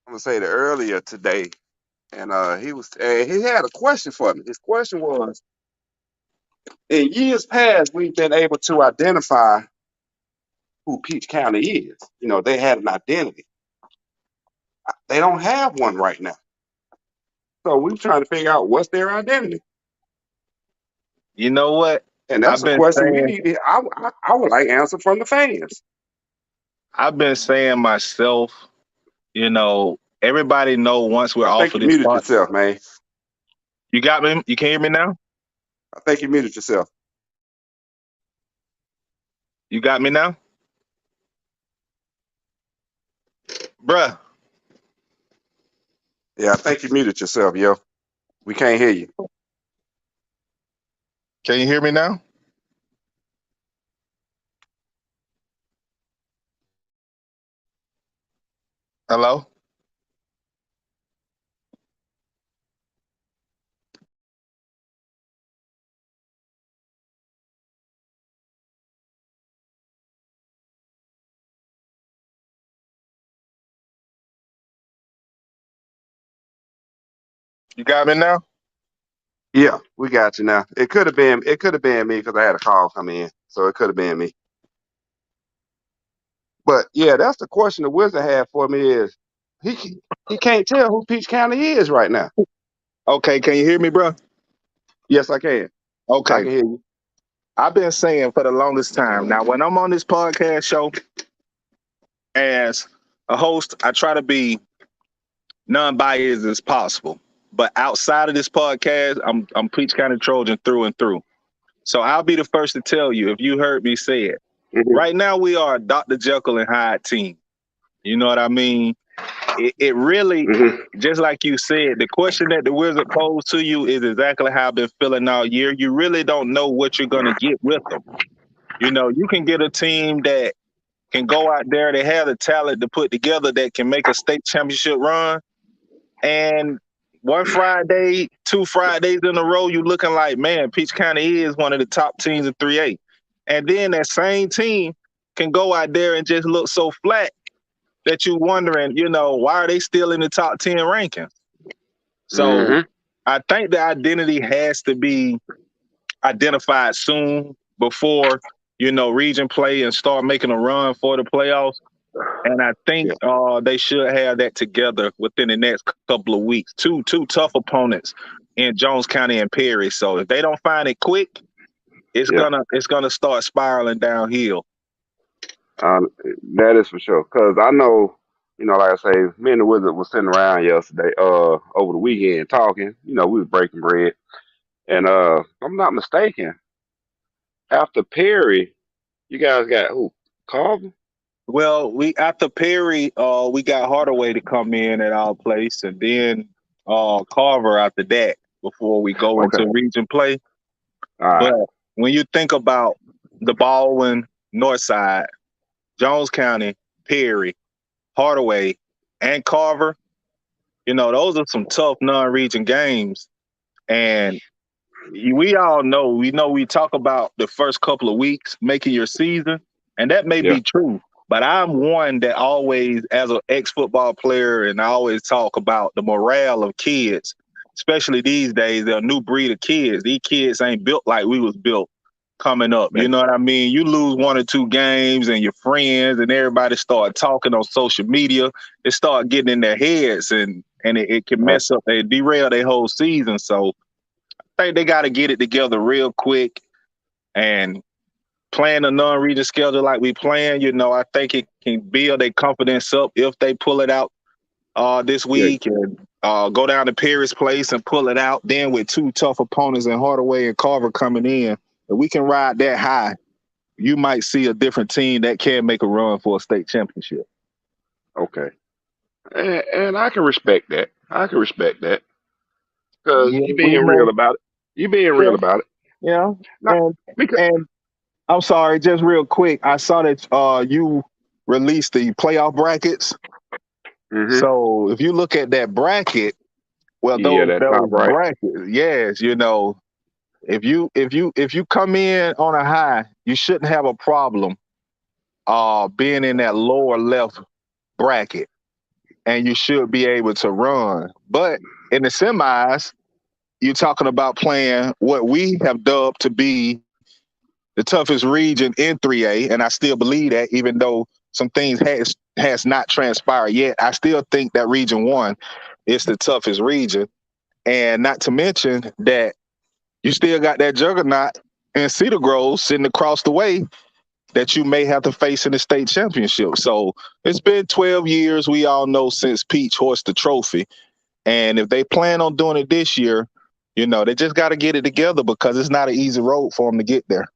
I'm gonna say that earlier today, and he had a question for me. His question was, in years past, we've been able to identify who Peach County is. They had an identity. They don't have one right now. So we're trying to figure out what's their identity. You know what? And that's I've a been question we saying need. I would like answer from the fans. I've been saying myself, everybody know once we're I off think of you this muted spot. yourself, man. You got me? You can hear me now? I think you muted yourself. You got me now? Bruh, Yeah, I think you muted yourself, yo. We can't hear you. can you hear me now? Hello? You got me now? Yeah, we got you now. It could have been me because I had a call come in, so it could have been me. But yeah, that's the question the wizard had for me is he can't tell who Peach County is right now. Okay, can you hear me, bruh? Yes, I can. I Okay. can hear you. I've been saying for the longest time. Now, when I'm on this podcast show as a host, I try to be non-biased as possible. But outside of this podcast, I'm Peach County Trojan through and through. So I'll be the first to tell you if you heard me say it. Hmm. Right now, we are a Dr. Jekyll and Hyde team. You know what I mean? It really, Hmm. just like you said, the question that the Wizard posed to you is exactly how I've been feeling all year. You really don't know what you're going to get with them. You can get a team that can go out there, they have the talent to put together that can make a state championship run. And one Friday, 2 Fridays in a row, you looking like, man, Peach County is one of the top teams in 3A. And then that same team can go out there and just look so flat that you're wondering, why are they still in the top 10 rankings? So Hmm. I think the identity has to be identified soon before, region play and start making a run for the playoffs. And I think Yeah. they should have that together within the next couple of weeks. Two tough opponents in Jones County and Perry. So if they don't find it quick, it's Yeah. gonna start spiraling downhill. Um, that is for sure. Cause I know, like I say, me and the wizard was sitting around yesterday, over the weekend talking. We was breaking bread, and if I'm not mistaken, after Perry, you guys got who? Carver? Well, we after Perry, we got Hardaway to come in at our place, and then Carver after that before we go Okay. into region play. All But right. when you think about the Baldwin North Side, Jones County, Perry, Hardaway, and Carver, those are some tough non-region games. And we all know, we talk about the first couple of weeks making your season, and that may Yeah. be true. But I'm one that always, as an ex-football player, and I always talk about the morale of kids, especially these days. They're a new breed of kids. These kids ain't built like we was built coming up. You know what I mean? You lose one or two games, and your friends and everybody start talking on social media. It start getting in their heads, and it can Right. mess up, they derail their whole season. So I think they got to get it together real quick and playing a non-region schedule like we playing. I think it can build their confidence up if they pull it out this Yeah. week and go down to Paris Place and pull it out. Then with two tough opponents in Hardaway and Carver coming in, if we can ride that high, you might see a different team that can make a run for a state championship. Okay. And I can respect that. I can respect that because Yeah, you we being real know. about it. You being Yeah, real about it. yeah. Not And because. and I'm sorry, just real quick. I saw that you released the playoff brackets. Hmm. So if you look at that bracket, well, Yeah, those that top those right. brackets, yes, if you come in on a high, you shouldn't have a problem being in that lower left bracket. and you should be able to run. But in the semis, you're talking about playing what we have dubbed to be the toughest region in 3A, and I still believe that, even though some things has not transpired yet. I still think that Region 1 is the toughest region. And not to mention that you still got that juggernaut in Cedar Grove sitting across the way that you may have to face in the state championship. So it's been 12 years, we all know, since Peach hoisted the trophy. And if they plan on doing it this year, they just got to get it together, because it's not an easy road for them to get there.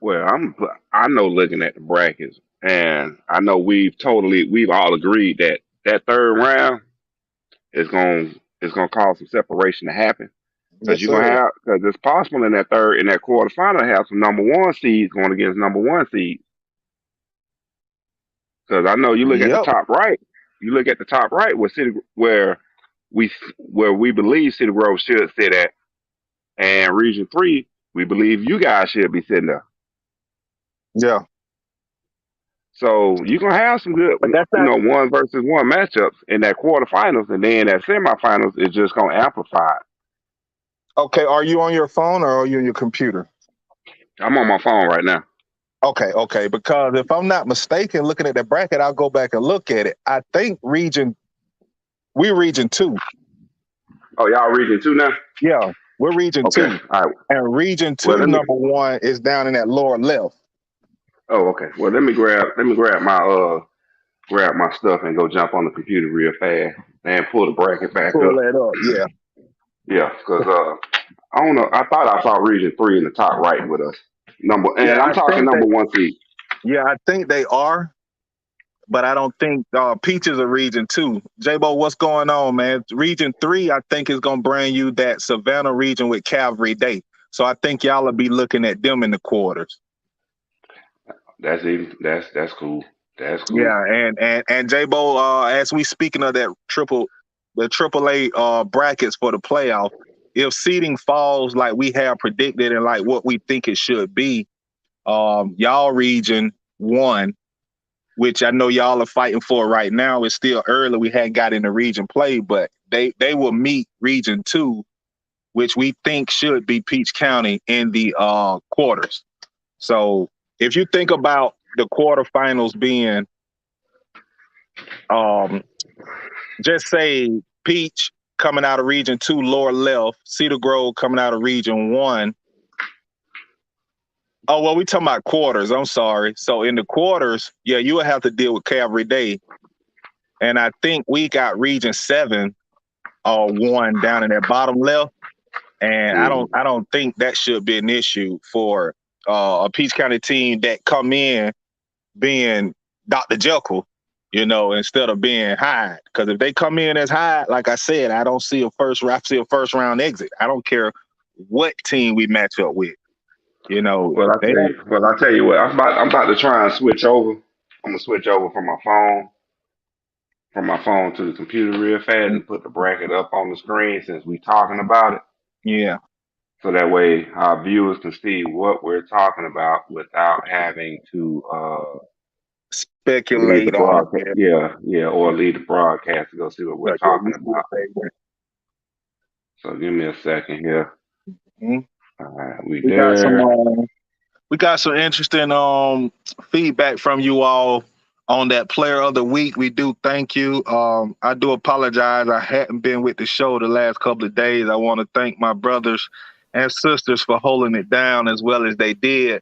Well, I know looking at the brackets, and I know we've all agreed that that third round is gonna cause some separation to happen. Because Yes, you're gonna sir. have because it's possible in that quarterfinal to have some number one seeds going against number one seeds. Because I know you look at the Yep. top right, where we believe City Grove should sit at, and Region 3 we believe you guys should be sitting there. Yeah. So you're gonna have some good, But that's not one versus one matchups in that quarterfinals, and then that semifinals is just gonna amplify it. okay. Are you on your phone or are you on your computer? I'm on my phone right now. Okay. Because if I'm not mistaken, looking at the bracket, I'll go back and look at it. I think we're Region 2. Oh, y'all Region 2 now? Yeah, we're Region Okay. 2. All right. And Region Well, 2, number 1, is down in that lower left. Oh, okay. Well, grab my stuff and go jump on the computer real fast and pull the bracket back Pull up. that up, yeah. Yeah, because I don't know. I thought I saw Region 3 in the top right with us. Yeah, And I'm talking number one seed. I think they are, but I don't think Peaches are Region 2. J-Bo, what's going on, man? Region 3, I think, is going to bring you that Savannah region with Calvary Day. So I think y'all will be looking at them in the quarters. That's cool. That's cool. Yeah, and J-Bo, as we speaking of the AAA brackets for the playoff, if seeding falls like we have predicted and like what we think it should be, y'all Region 1, which I know y'all are fighting for right now, is still early. We hadn't got into region play, but they will meet Region 2, which we think should be Peach County in the quarters. So if you think about the quarterfinals being just say Peach coming out of Region 2, lower left, Cedar Grove coming out of Region 1. Oh, well, we talking about quarters. I'm sorry. So in the quarters, yeah, you will have to deal with Calvary Day. And I think we got Region 7 1 down in that bottom left. And I don't think that should be an issue for a Peach County team that come in being Dr. Jekyll, instead of being Hyde. Because if they come in as Hyde, like I said, I see a first round exit. I don't care what team we match up with. Well, I tell you what. I'm about to try and switch over. I'm gonna switch over from my phone to the computer real fast and put the bracket up on the screen since we talking about it. Yeah. So that way our viewers can see what we're talking about without having to leave the Speculate on broadcast. it. Yeah, or leave the broadcast to go see what we're talking about. So give me a second here. Mm-hmm. All right, we got there. we got some interesting feedback from you all on that player of the week. We do thank you. I do apologize. I hadn't been with the show the last couple of days. I want to thank my brothers and sisters for holding it down as well as they did.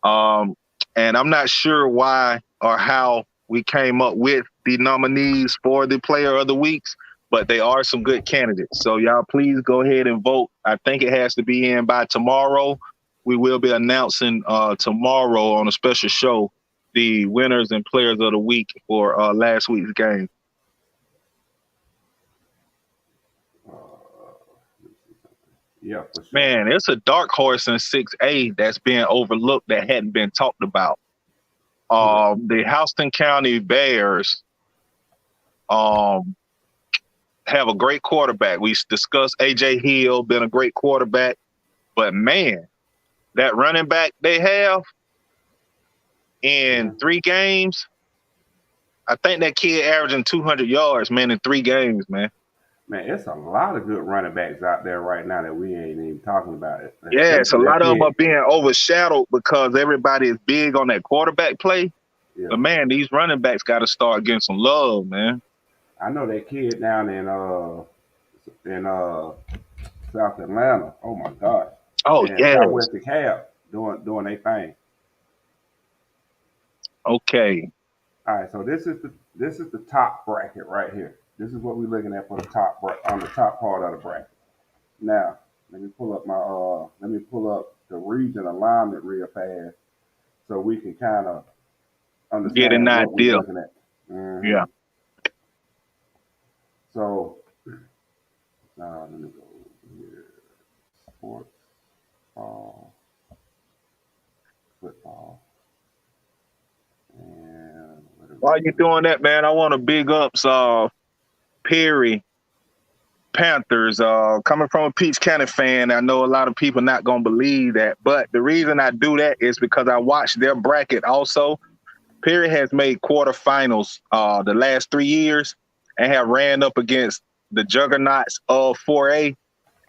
And I'm not sure why or how we came up with the nominees for the player of the weeks, but they are some good candidates. So y'all please go ahead and vote. I think it has to be in by tomorrow. We will be announcing tomorrow on a special show the winners and players of the week for last week's game. Yeah, for sure. Man, it's a dark horse in 6A that's being overlooked that hadn't been talked about. The Houston County Bears have a great quarterback. We discussed A.J. Hill, been a great quarterback. But, man, that running back they have in 3 games, I think that kid averaging 200 yards, man, in 3 games, man. Man, it's a lot of good running backs out there right now that we ain't even talking about it. Yes, a Especially that lot of them kid. are being overshadowed because everybody is big on that quarterback play. Yeah. But man, these running backs got to start getting some love, man. I know that kid down in South Atlanta. Oh my gosh. Oh And yes, Southwest DeKalb doing their thing. okay. All right, so this is the top bracket right here. This is what we're looking at for the on the top part of the bracket. Now, let me pull up the region alignment real fast so we can kind of Get an understand what we're idea. looking at. Hmm. Yeah. So, let me go here. Sports, football, and what are we While you doing? doing that, man, I want to big up Perry Panthers. Coming from a Peach County fan, I know a lot of people not gonna believe that, but the reason I do that is because I watched their bracket also. Perry has made quarterfinals the last 3 years and have ran up against the juggernauts of 4A.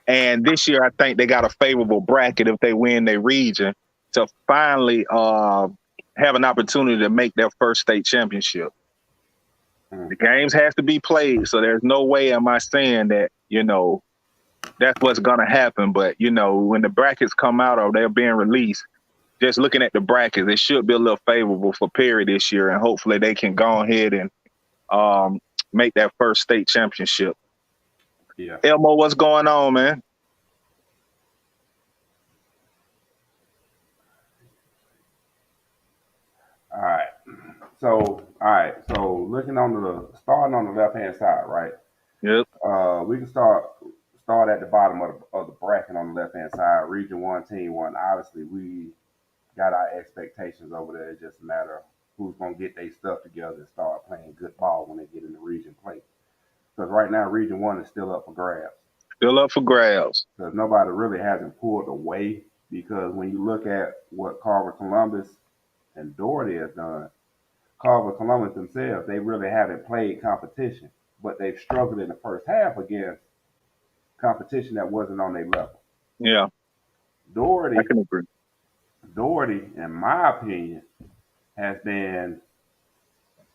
And this year, I think they got a favorable bracket if they win their region to finally have an opportunity to make their first state championship. The games has to be played, so there's no way am I saying that, that's what's going to happen. But, when the brackets come out or they're being released, just looking at the brackets, it should be a little favorable for Perry this year, and hopefully they can go ahead and make that first state championship. Yeah. Elmo, what's going on, man? All right. So looking starting on the left hand side, right? Yep. We can start at the bottom of the bracket on the left hand side. Region one, team one. Obviously, we got our expectations over there. It's just a matter of who's gonna get their stuff together and start playing good ball when they get in the region play. Because right now, Region One is still up for grabs. Still up for grabs. Because nobody really hasn't pulled away. Because when you look at what Carver Columbus and Doherty has done, Carver Columbus themselves, they really haven't played competition, but they've struggled in the first half against competition that wasn't on their level. Yeah, Doherty, I can agree. Doherty, in my opinion, has been,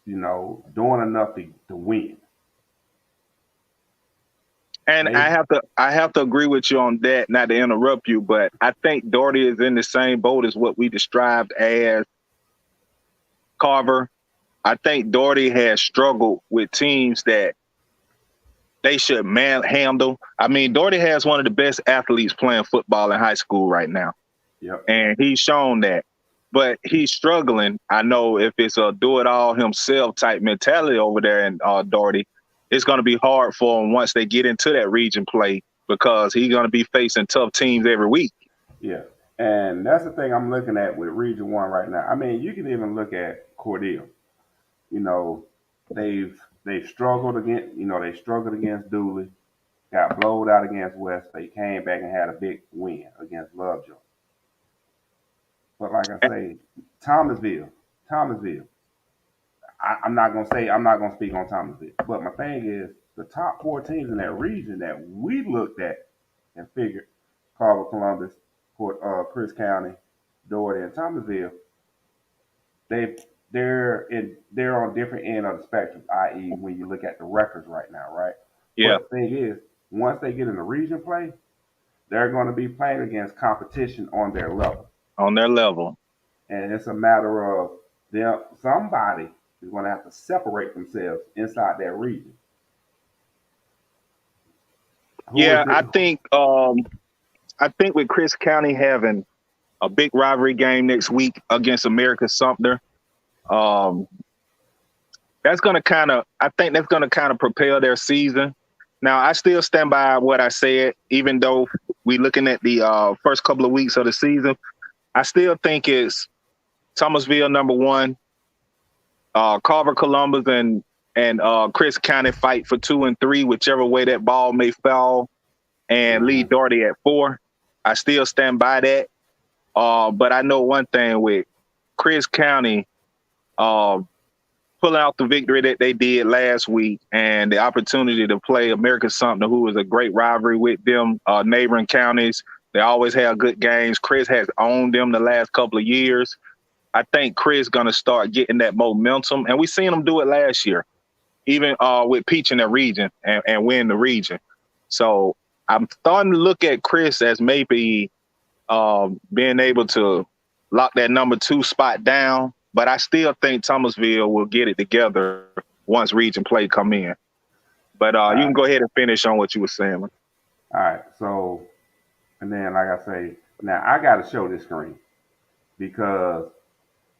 doing enough to win. And They, I have to agree with you on that, not to interrupt you, but I think Doherty is in the same boat as what we described as Carver. I think Doherty has struggled with teams that they should handle. I mean, Doherty has one of the best athletes playing football in high school right now. yep. And he's shown that. But he's struggling. I know if it's a do-it-all himself type mentality over there in Doherty, it's going to be hard for him once they get into that region play because he's going to be facing tough teams every week. Yeah. And that's the thing I'm looking at with Region One right now. I mean, you can even look at Cordell. You know, they've struggled against Dooley, got blowed out against West. They came back and had a big win against Lovejoy. But like I say, Thomasville. I'm not gonna speak on Thomasville. But my thing is the top 4 teams in that region that we looked at and figured Carver Columbus, Chris County, Doherty, and Thomasville, they're on different end of the spectrum, i.e., when you look at the records right now, right? Yeah. But the thing is, once they get in the region play, they're going to be playing against competition on their level. On their level. And it's a matter of somebody is going to have to separate themselves inside that region. Yeah, I think with Chris County having a big rivalry game next week against America Sumter, that's going to kind of propel their season. Now, I still stand by what I said, even though we're looking at the first couple of weeks of the season. I still think it's Thomasville number 1, Carver Columbus and Chris County fight for 2 and 3, whichever way that ball may fall, and Lee Doherty at 4. I still stand by that. But I know one thing with Chris County, pulling out the victory that they did last week and the opportunity to play American Sumter, who is a great rivalry with them, neighboring counties. They always have good games. Chris has owned them the last couple of years. I think Chris going to start getting that momentum, and we seen him do it last year, even with Peach in the region and win the region. So I'm starting to look at Chris as maybe being able to lock that number 2 spot down. But I still think Thomasville will get it together once region play come in. But you can go ahead and finish on what you were saying. All right. So, and then like I say, now I got to show this screen because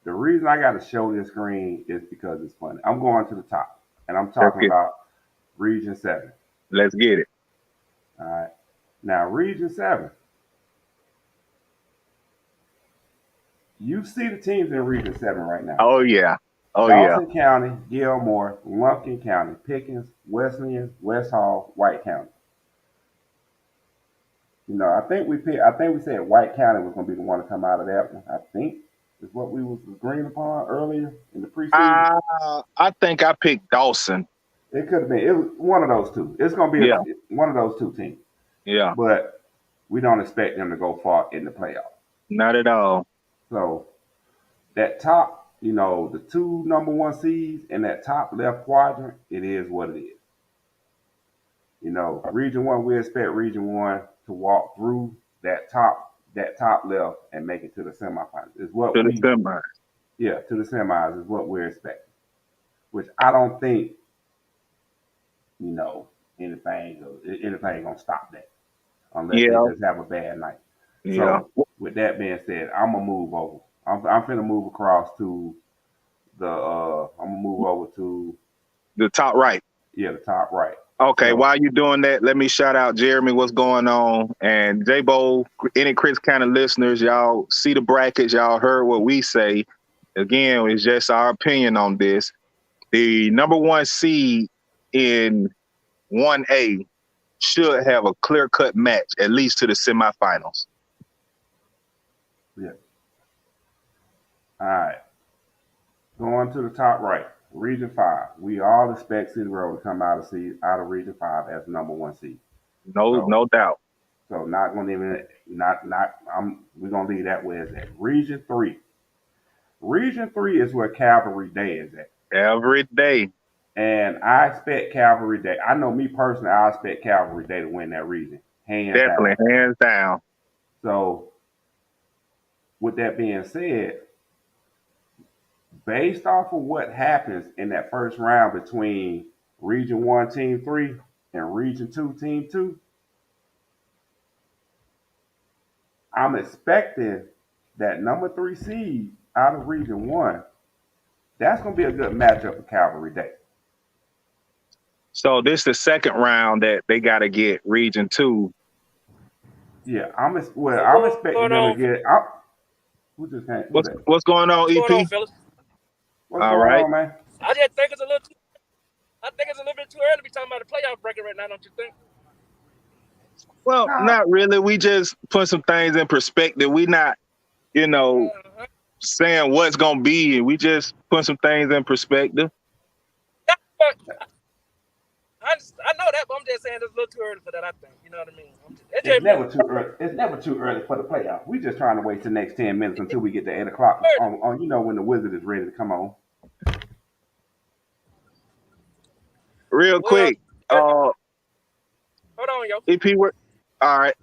the reason I got to show this screen is because it's funny. I'm going to the top, and I'm talking about Region 7. Let's get it. All right. Now, Region 7. You see the teams in Region 7 right now. Oh, yeah. Dawson County, Gilmore, Lumpkin County, Pickens, Wesleyan, West Hall, White County. You know, I think we said White County was going to be the one to come out of that one. I think is what we was agreeing upon earlier in the preseason. I think I picked Dawson. It could have been. It was one of those two. It's going to be one of those two teams. Yeah. But we don't expect them to go far in the playoffs. Not at all. So that top, you know, the 2 number 1 seeds in that top left quadrant, it is what it is. You know, Region 1, we expect Region 1 to walk through that top left and make it to the semifinals. Is what to the semis. Yeah, to the semis is what we're expecting. Which I don't think, you know, anything gonna stop that unless they just have a bad night. Yeah. So with that being said, I'm gonna move over. I'm finna move across to the top right. Yeah, the top right. Okay, so, while you're doing that, let me shout out Jeremy, what's going on? And J-Bo, any Chris County listeners, y'all see the brackets, y'all heard what we say. Again, it's just our opinion on this. The number 1 seed in 1A should have a clear-cut match, at least to the semifinals. Yeah. All right. Going to the top right. Region 5. We all expect City Road to come out of Region 5 as number 1 seed. No doubt. So not gonna even we're gonna leave that where it's at. Region 3. Region 3 is where Cavalry Day is at. Every day. And I expect Cavalry Day. I know me personally, I expect Cavalry Day to win that region. Hands down. So with that being said, based off of what happens in that first round between Region 1, Team 3 and Region 2, Team 2, I'm expecting that number 3 seed out of Region 1, that's going to be a good matchup for Cavalry Day. So this is the second round that they got to get Region 2. Yeah, I'm expecting them to get it. What's going on, EP? What's going on, fellas? What's going on, man? I just think it's a little bit too early to be talking about the playoff bracket right now, don't you think? Well, not really. We just put some things in perspective. We not, saying what's gonna be. We just put some things in perspective. I know that, but I'm just saying it's a little too early for that. I think, you know what I mean. It's never too early. It's never too early for the playoff. We just trying to wait the next 10 minutes until we get to 8 o'clock on when the Wizard is ready to come on. Real quick, hold on, yo. EP, all right.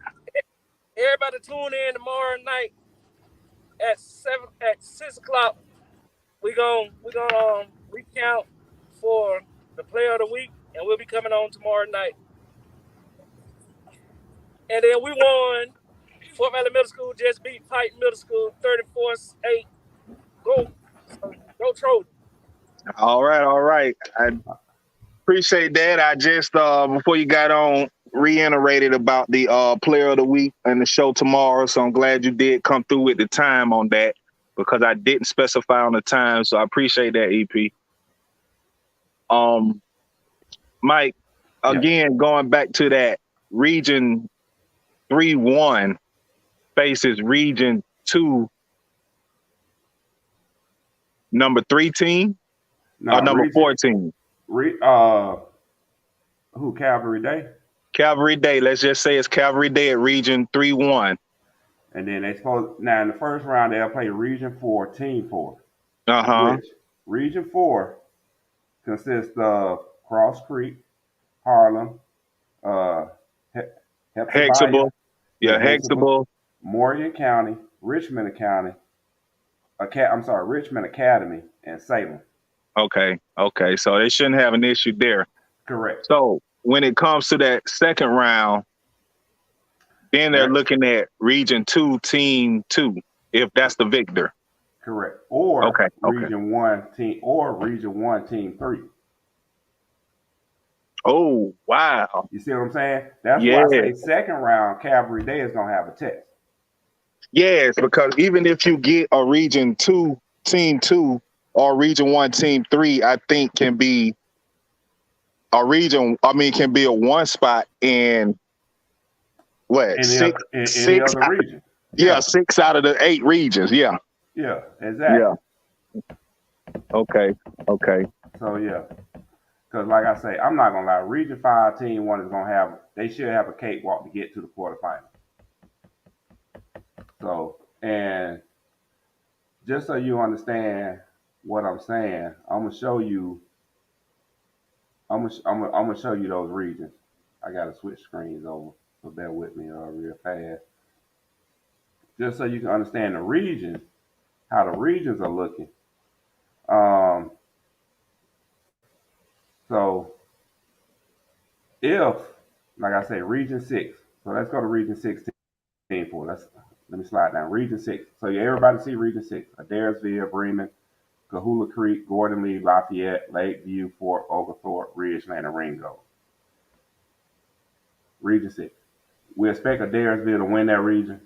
Everybody tune in tomorrow night at 6 o'clock. We gonna recount for the player of the week, and we'll be coming on tomorrow night. And then we won. Fort Valley Middle School just beat Pike Middle School 34-8. Go Trojans. All right. I appreciate that. I just before you got on, reiterated about the player of the week and the show tomorrow. So I'm glad you did come through with the time on that because I didn't specify on the time. So I appreciate that, EP. Mike, again, going back to that Region 3-1 faces Region 2 number 3 team. No, number Region 14. Who Calvary Day? Calvary Day. Let's just say it's Calvary Day at Region 3-1. And then now in the first round they'll play Region 4, Team 4. Uh-huh. Which Region 4 consists of Cross Creek, Harlem, Hexable. Yeah, Hexable. Morgan County, Richmond County, Richmond Academy, and Salem. Okay. So they shouldn't have an issue there. Correct. So when it comes to that second round, then they're looking at Region 2, Team 2, if that's the victor. Correct. Or Okay. Region 1 Team 3. Oh, wow. You see what I'm saying? That's why I say second round, Calvary Day is going to have a test. Yes, because even if you get a Region 2, Team 2, or Region 1, Team 3, I think can be a one spot in what? Any other region. Yeah, 6 out of the 8 regions. Yeah. Yeah, exactly. Yeah. Okay. So, yeah. Because, like I say, I'm not going to lie. Region 5, Team 1 they should have a cakewalk to get to the quarterfinal. So, and just so you understand what I'm saying, I'm going to show you those regions. I got to switch screens over, so bear with me real fast. Just so you can understand the regions, how the regions are looking. So if, like I say, Region 6, so let's go to Region 6, Team 4. Let me slide down. Region 6. So everybody see Region 6. Adairsville, Bremen, Kahula Creek, Gordon Lee, Lafayette, Lakeview, Fort Oglethorpe, Ridgeland, and Ringo. Region 6. We expect Adairsville to win that region.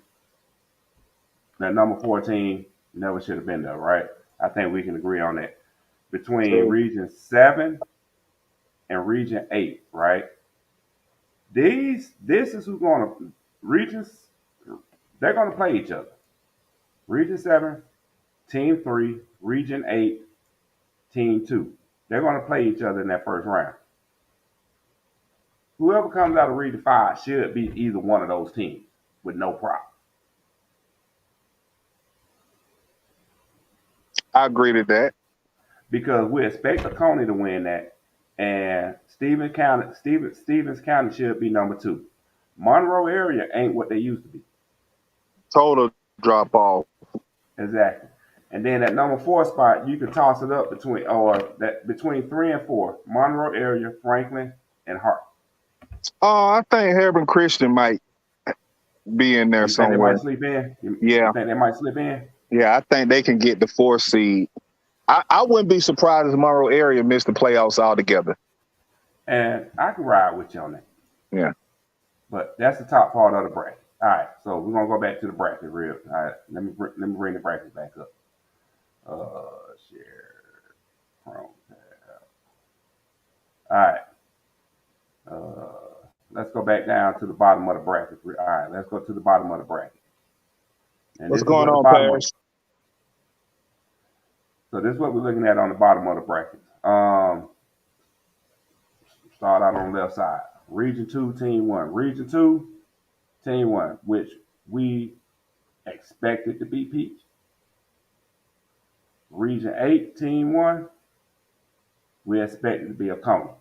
That number 14 never should have been there, right? I think we can agree on that. Between Region 7 and Region 8, right? This is who's going to, regions, they're going to play each other. Region 7, Team 3, Region 8, Team 2. They're going to play each other in that first round. Whoever comes out of Region 5 should be either one of those teams with no problem. I agree to that. Because we expect Oconee to win that, and Stevens County should be number 2. Monroe area ain't what they used to be. Total drop off. Exactly. And then at number 4 spot, you can toss it up between 3 and 4. Monroe area, Franklin, and Hart. Oh, I think Hebron Christian might be in there somewhere. Think they might sleep in? Yeah. You think they might slip in? Yeah, I think they can get the 4 seed. I wouldn't be surprised if Monroe area missed the playoffs altogether. And I can ride with you on that. Yeah. But that's the top part of the bracket. All right, so we're gonna go back to the bracket real. All right, let me bring the bracket back up. Share Chrome tab. All right. Let's go back down to the bottom of the bracket. All right, let's go to the bottom of the bracket. And what's going on, Paris? So this is what we're looking at on the bottom of the bracket. Start out on the left side. Region 2, Team 1. Region 2, Team 1, which we expected to be Peach. Region 8, Team 1, we expected to be Oconee.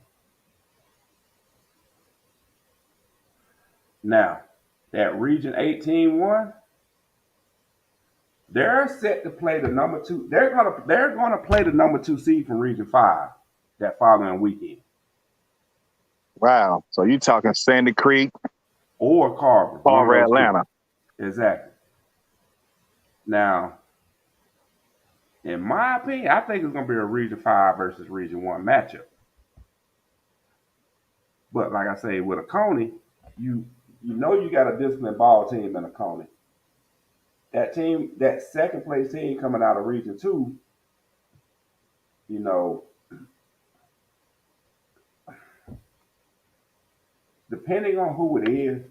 Now, that Region 8, Team 1, they're set to play the number 2. They're gonna play the number 2 seed from Region 5 that following weekend. Wow. So you talking Sandy Creek or Carver. Or Atlanta. Exactly. Now, in my opinion, I think it's going to be a Region 5 versus Region 1 matchup. But like I say, with Oconee, you know you got a disciplined ball team in Oconee. That team, that second place team coming out of Region 2, you know, depending on who it is,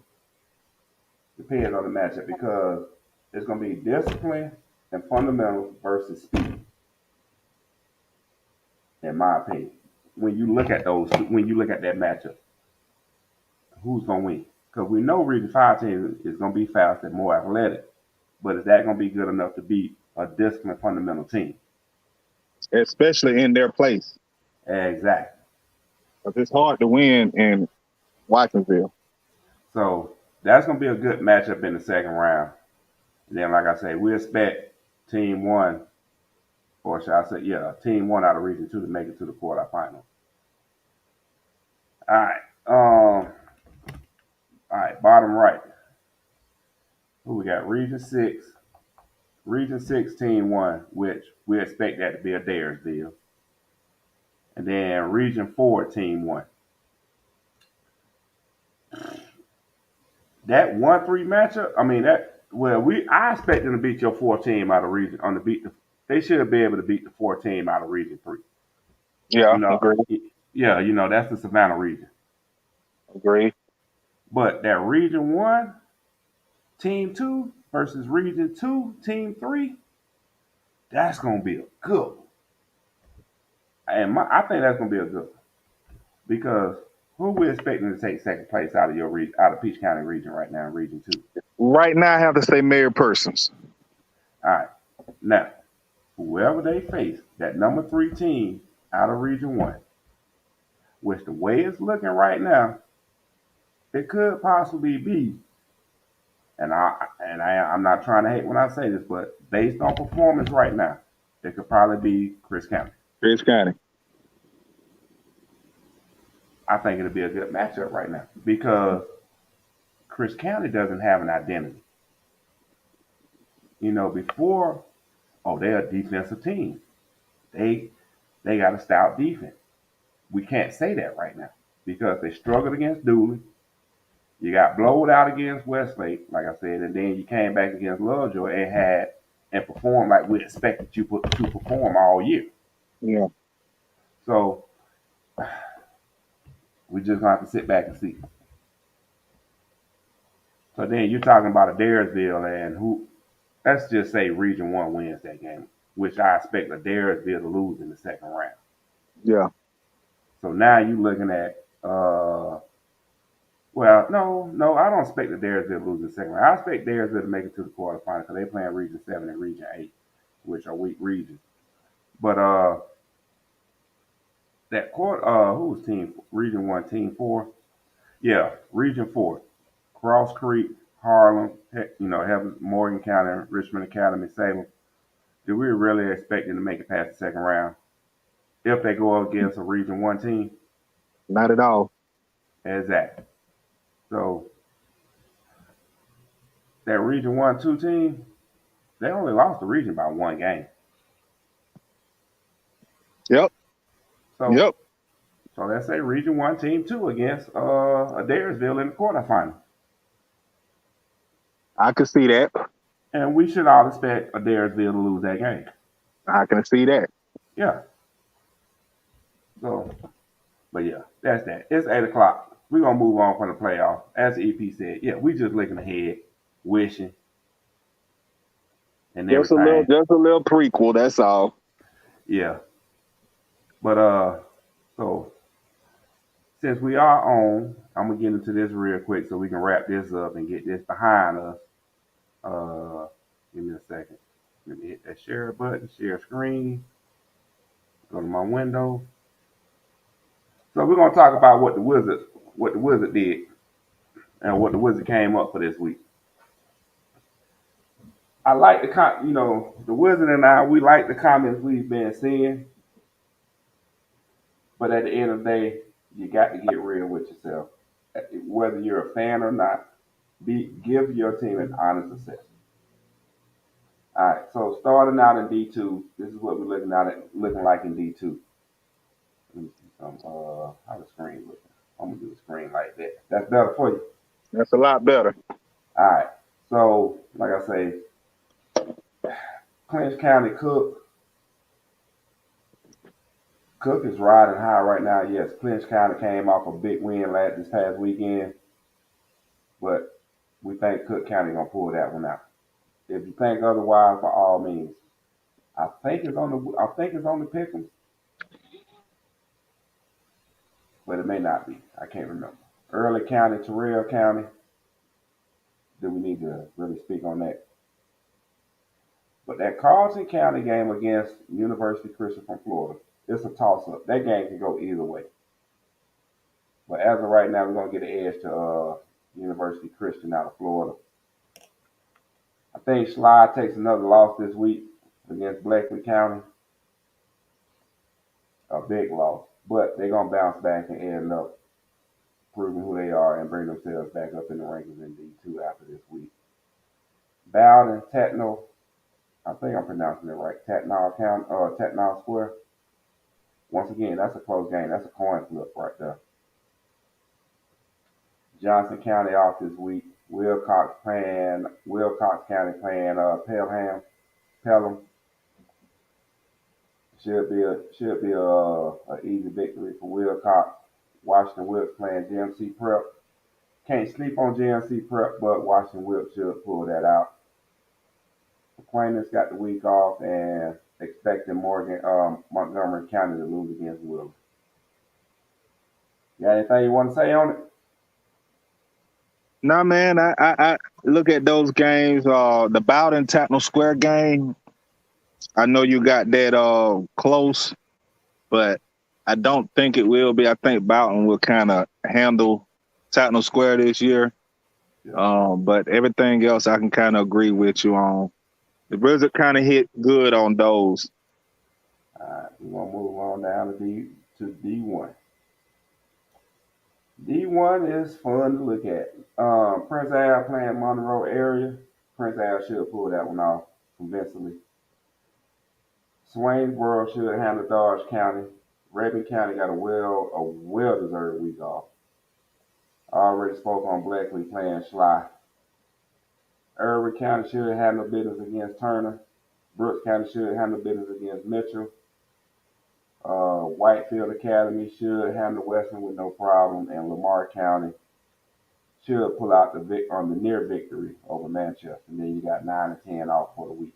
depends on the matchup because it's going to be discipline and fundamentals versus speed. in my opinion. When you look at that matchup, who's gonna win? Because we know Region 5 team is gonna be faster and more athletic, but is that gonna be good enough to beat a disciplined fundamental team? especially in their place. Exactly. 'Cause it's hard to win in Watsonville. So that's gonna be a good matchup in the second round. And then, like I say, we expect Team One, or should I say, yeah, Team One out of Region Two to make it to the quarterfinal. All right. All right. Bottom right. Who we got? Region Six. Region Six, Team One, which we expect that to be a Daresville. And then Region Four, Team One. That 1-3 matchup. I mean that. Well, I expect them to beat your 4 team out of Region on the beat. They should be able to beat the 4 team out of Region 3. Yeah, You know, agree. yeah, that's the Savannah region. Agree. But that Region 1, Team 2 versus Region 2, Team 3, that's gonna be a good one. And I think that's gonna be a good one because who we expecting to take second place out of your out of Peach County region right now in Region 2? Right now, I have to say Mary Persons. All right, now whoever they face, that number 3 team out of Region 1, which the way it's looking right now, it could possibly be. I'm not trying to hate when I say this, but based on performance right now, it could probably be Chris County. Chris County. I think it'll be a good matchup right now because Chris County doesn't have an identity. Before, they're a defensive team. They got a stout defense. We can't say that right now because they struggled against Dooley. You got blowed out against Westlake, like I said, and then you came back against Lovejoy and performed like we expected you to perform all year. Yeah. So we just gonna have to sit back and see. So then you're talking about a Daresville and who? Let's just say Region 1 wins that game, which I expect a Daresville to lose in the second round. Yeah. So now you're looking at well, no, I don't expect the Daresville to lose in the second round. I expect Daresville to make it to the quarterfinals because they're playing Region 7 and Region 8, which are weak regions. But that quarter, who was Region 1, Team 4? Yeah, Region 4. Cross Creek, Harlem, Morgan County, Richmond Academy, Salem. Do we really expect them to make it past the second round if they go up against a Region 1 team? Not at all. Exactly. So that Region 1, 2 team, they only lost the region by 1 game. Yep. So let's say Region 1, Team 2 against a Daresville in the quarterfinal. I could see that. And we should all expect a Daresville to lose that game. I can see that. Yeah. So, but yeah, that's that. It's 8 o'clock. We're going to move on from the playoff. As EP said, yeah, we just looking ahead, wishing, and Just everything. a little prequel, that's all. Yeah. But, so, since we are on, I'm going to get into this real quick so we can wrap this up and get this behind us. Give me a second. Let me hit that share button, share screen. Go to my window. So we're gonna talk about what the Wizard did and what the Wizard came up for this week. I like the Wizard and I, we like the comments we've been seeing. But at the end of the day, you got to get real with yourself. Whether you're a fan or not, give your team an honest assessment. All right, so starting out in D2, this is what we're looking like in D2. Let me see how the screen looking. I'm gonna do the screen like that. That's better for you. That's a lot better. All right. So, like I say, Clinch County Cook is riding high right now. Yes, Clinch County came off a big win this past weekend, but we think Cook County gonna pull that one out. If you think otherwise, by all means, I think it's on the Pick'ems. but it may not be. I can't remember. Early County, Terrell County. Do we need to really speak on that? But that Carlton County game against University Christian from Florida, it's a toss-up. That game can go either way. But as of right now, we're going to get an edge to University Christian out of Florida. I think Slide takes another loss this week against Bleckley County. A big loss. But they're going to bounce back and end up proving who they are and bring themselves back up in the rankings in D2 after this week. Bowden, Tatnall, I think I'm pronouncing it right, Tatnall Square. Once again, that's a close game. That's a coin flip right there. Johnson County off this week. Wilcox County playing Pelham. Should be a easy victory for Wilcox. Washington Whips playing GMC Prep. Can't sleep on GMC Prep, but Washington Whips should pull that out. Aquinas got the week off and expecting Montgomery County to lose against Willis. You got anything you want to say on it? No, man, I look at those games. The Bowden Tatnall Square game, I know you got that close, but I don't think it will be. I think Bowden will kind of handle Tatnall Square this year. Yeah. But everything else I can kind of agree with you on. The Blizzard kind of hit good on those. All right, we're going to move on down to D1. D1 is fun to look at. Prince Al playing Monroe area. Prince Al should pull that one off convincingly. Swainsboro should handle Dodge County. Rabin County got a well-deserved week off. I already spoke on Bleckley playing Schley. Irving County should handle business against Turner. Brooks County should handle business against Mitchell. Whitefield Academy should handle Western with no problem, and Lamar County should pull out the near victory over Manchester. And then you got 9 and 10 off for the week.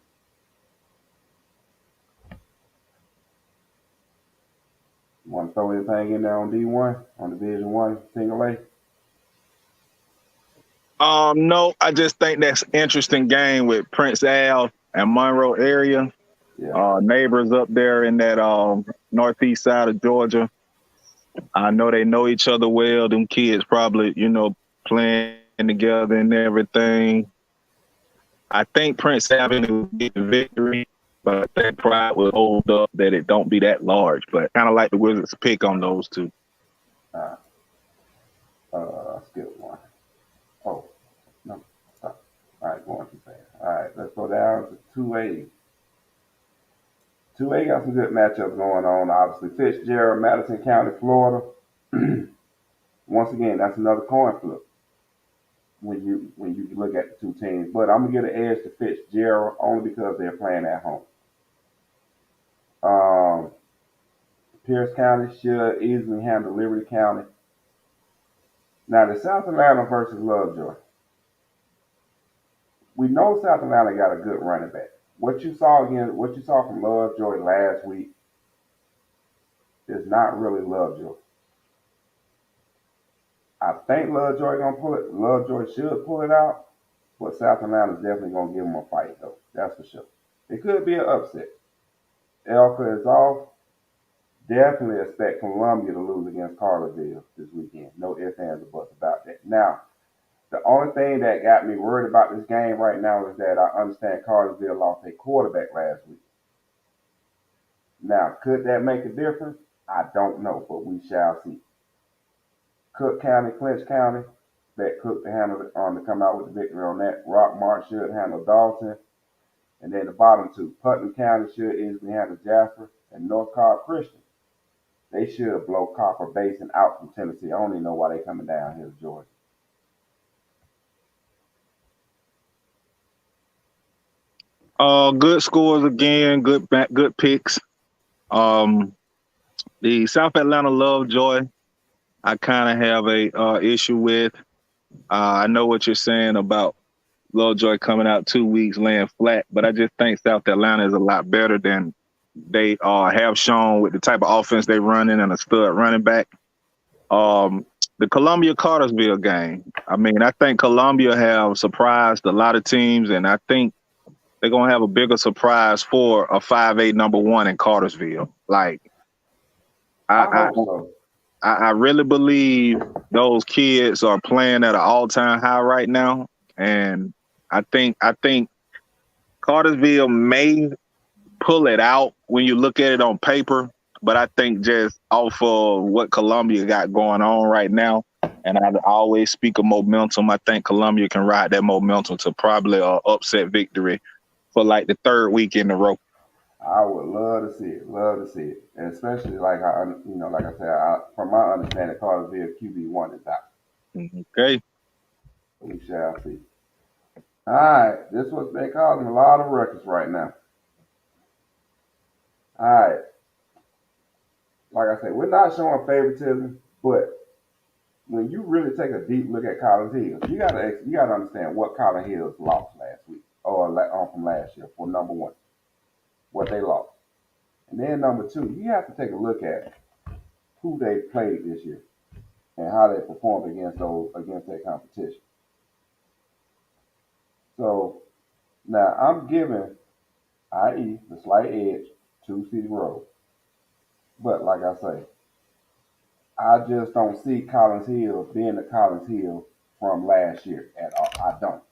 You want to throw anything in there on D1, on Division 1, single A? No, I just think that's an interesting game with Prince Al and Monroe area. Yeah. Neighbors up there in that northeast side of Georgia. I know they know each other well. Them kids probably, playing together and everything. I think Prince Avenue will get the victory, but I think Pride will hold up that it don't be that large. But kind of like the Wizards pick on those two. Skip one. Oh, no, stop. All right, going too fast. All right, let's go down to 2A. 2A got some good matchups going on, obviously. Fitzgerald, Madison County, Florida. Once again, that's another coin flip when you look at the two teams. But I'm going to get an edge to Fitzgerald only because they're playing at home. Pierce County should easily handle Liberty County. Now, the South Atlanta versus Lovejoy. We know South Atlanta got a good running back. What you saw from Lovejoy last week is not really Lovejoy. I think Lovejoy gonna pull it. Lovejoy should pull it out, but South Atlanta's definitely gonna give them a fight though. That's for sure. It could be an upset. Elka is off. Definitely expect Columbia to lose against Cartersville this weekend. No ifs, ands, or buts about that. Now, the only thing that got me worried about this game right now is that I understand Cartersville lost a quarterback last week. Now, could that make a difference? I don't know, but we shall see. Cook County, Clinch County, bet Cook to handle it to come out with the victory on that. Rockmart should handle Dalton. And then the bottom two, Putnam County should easily handle Jasper, and North Cobb Christian. They should blow Copper Basin out from Tennessee. I don't even know why they're coming down here to Georgia. Good scores again. Good picks. The South Atlanta Lovejoy, I kind of have a issue with. I know what you're saying about Lovejoy coming out 2 weeks laying flat, but I just think South Atlanta is a lot better than they have shown with the type of offense they running and a stud running back. The Columbia Cartersville game. I mean, I think Columbia have surprised a lot of teams, and I think they're gonna have a bigger surprise for a 5A number one in Cartersville. Like I I, hope so. I really believe those kids are playing at an all-time high right now, and I think Cartersville may pull it out when you look at it on paper, but I think just off of what Columbia got going on right now, and I always speak of momentum, I think Columbia can ride that momentum to probably an upset victory for like the third week in a row. I would love to see it. Love to see it, and especially like like I said, from my understanding, Cartersville QB1 is out. Okay. We shall see. All right, this what's been causing a lot of records right now. All right, like I said, we're not showing favoritism, but when you really take a deep look at Collins Hill, you gotta understand what Collins Hills lost last week or from last year for number one, what they lost, and then number two, you have to take a look at who they played this year and how they performed against their competition. So now I'm giving IE the slight edge to City Road, but like I say, I just don't see Collins Hill being the Collins Hill from last year at all. I don't.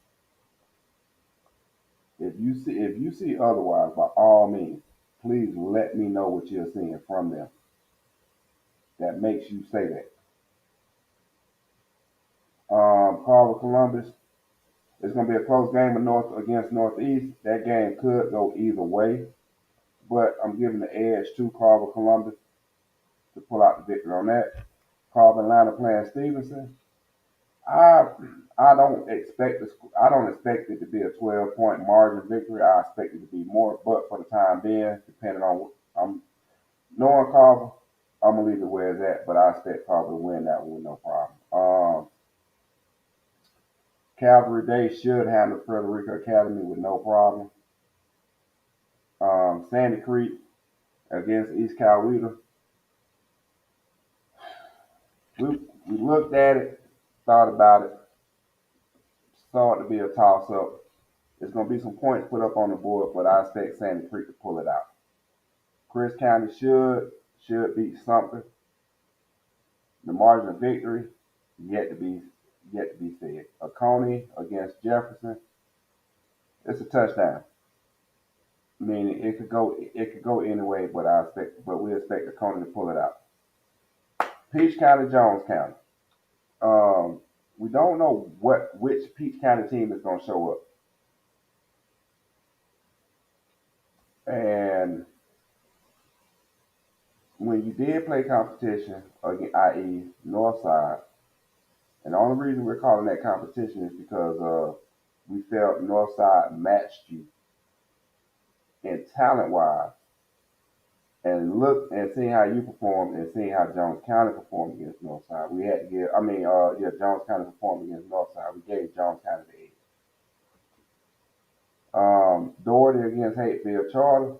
If you see otherwise, by all means, please let me know what you're seeing from them that makes you say that. Carver Columbus, it's going to be a close game of North against Northeast. That game could go either way, but I'm giving the edge to Carver Columbus to pull out the victory on that. Carver Atlanta playing Stevenson. I I don't expect it to be a 12-point margin victory. I expect it to be more, but for the time being, depending on I'm knowing Carver, I'm gonna leave it where it's at. But I expect Carver to win that one with no problem. Calvary Day should handle Frederica Academy with no problem. Sandy Creek against East Coweta. We looked at it, thought about it, saw it to be a toss up. There's going to be some points put up on the board, but I expect Sandy Creek to pull it out. Chris County should beat something. The margin of victory yet to be said. Oconee against Jefferson. It's a touchdown. Meaning it could go anyway, but we expect Oconee to pull it out. Peach County, Jones County. We don't know which Peach County team is going to show up. And when you did play competition, i.e. Northside, and the only reason we're calling that competition is because we felt Northside matched you in talent-wise, and look and seeing how you performed and seeing how Jones County performed against Northside. We had to give, Jones County performed against Northside. We gave Jones County the edge. Doherty against Hateville Charter.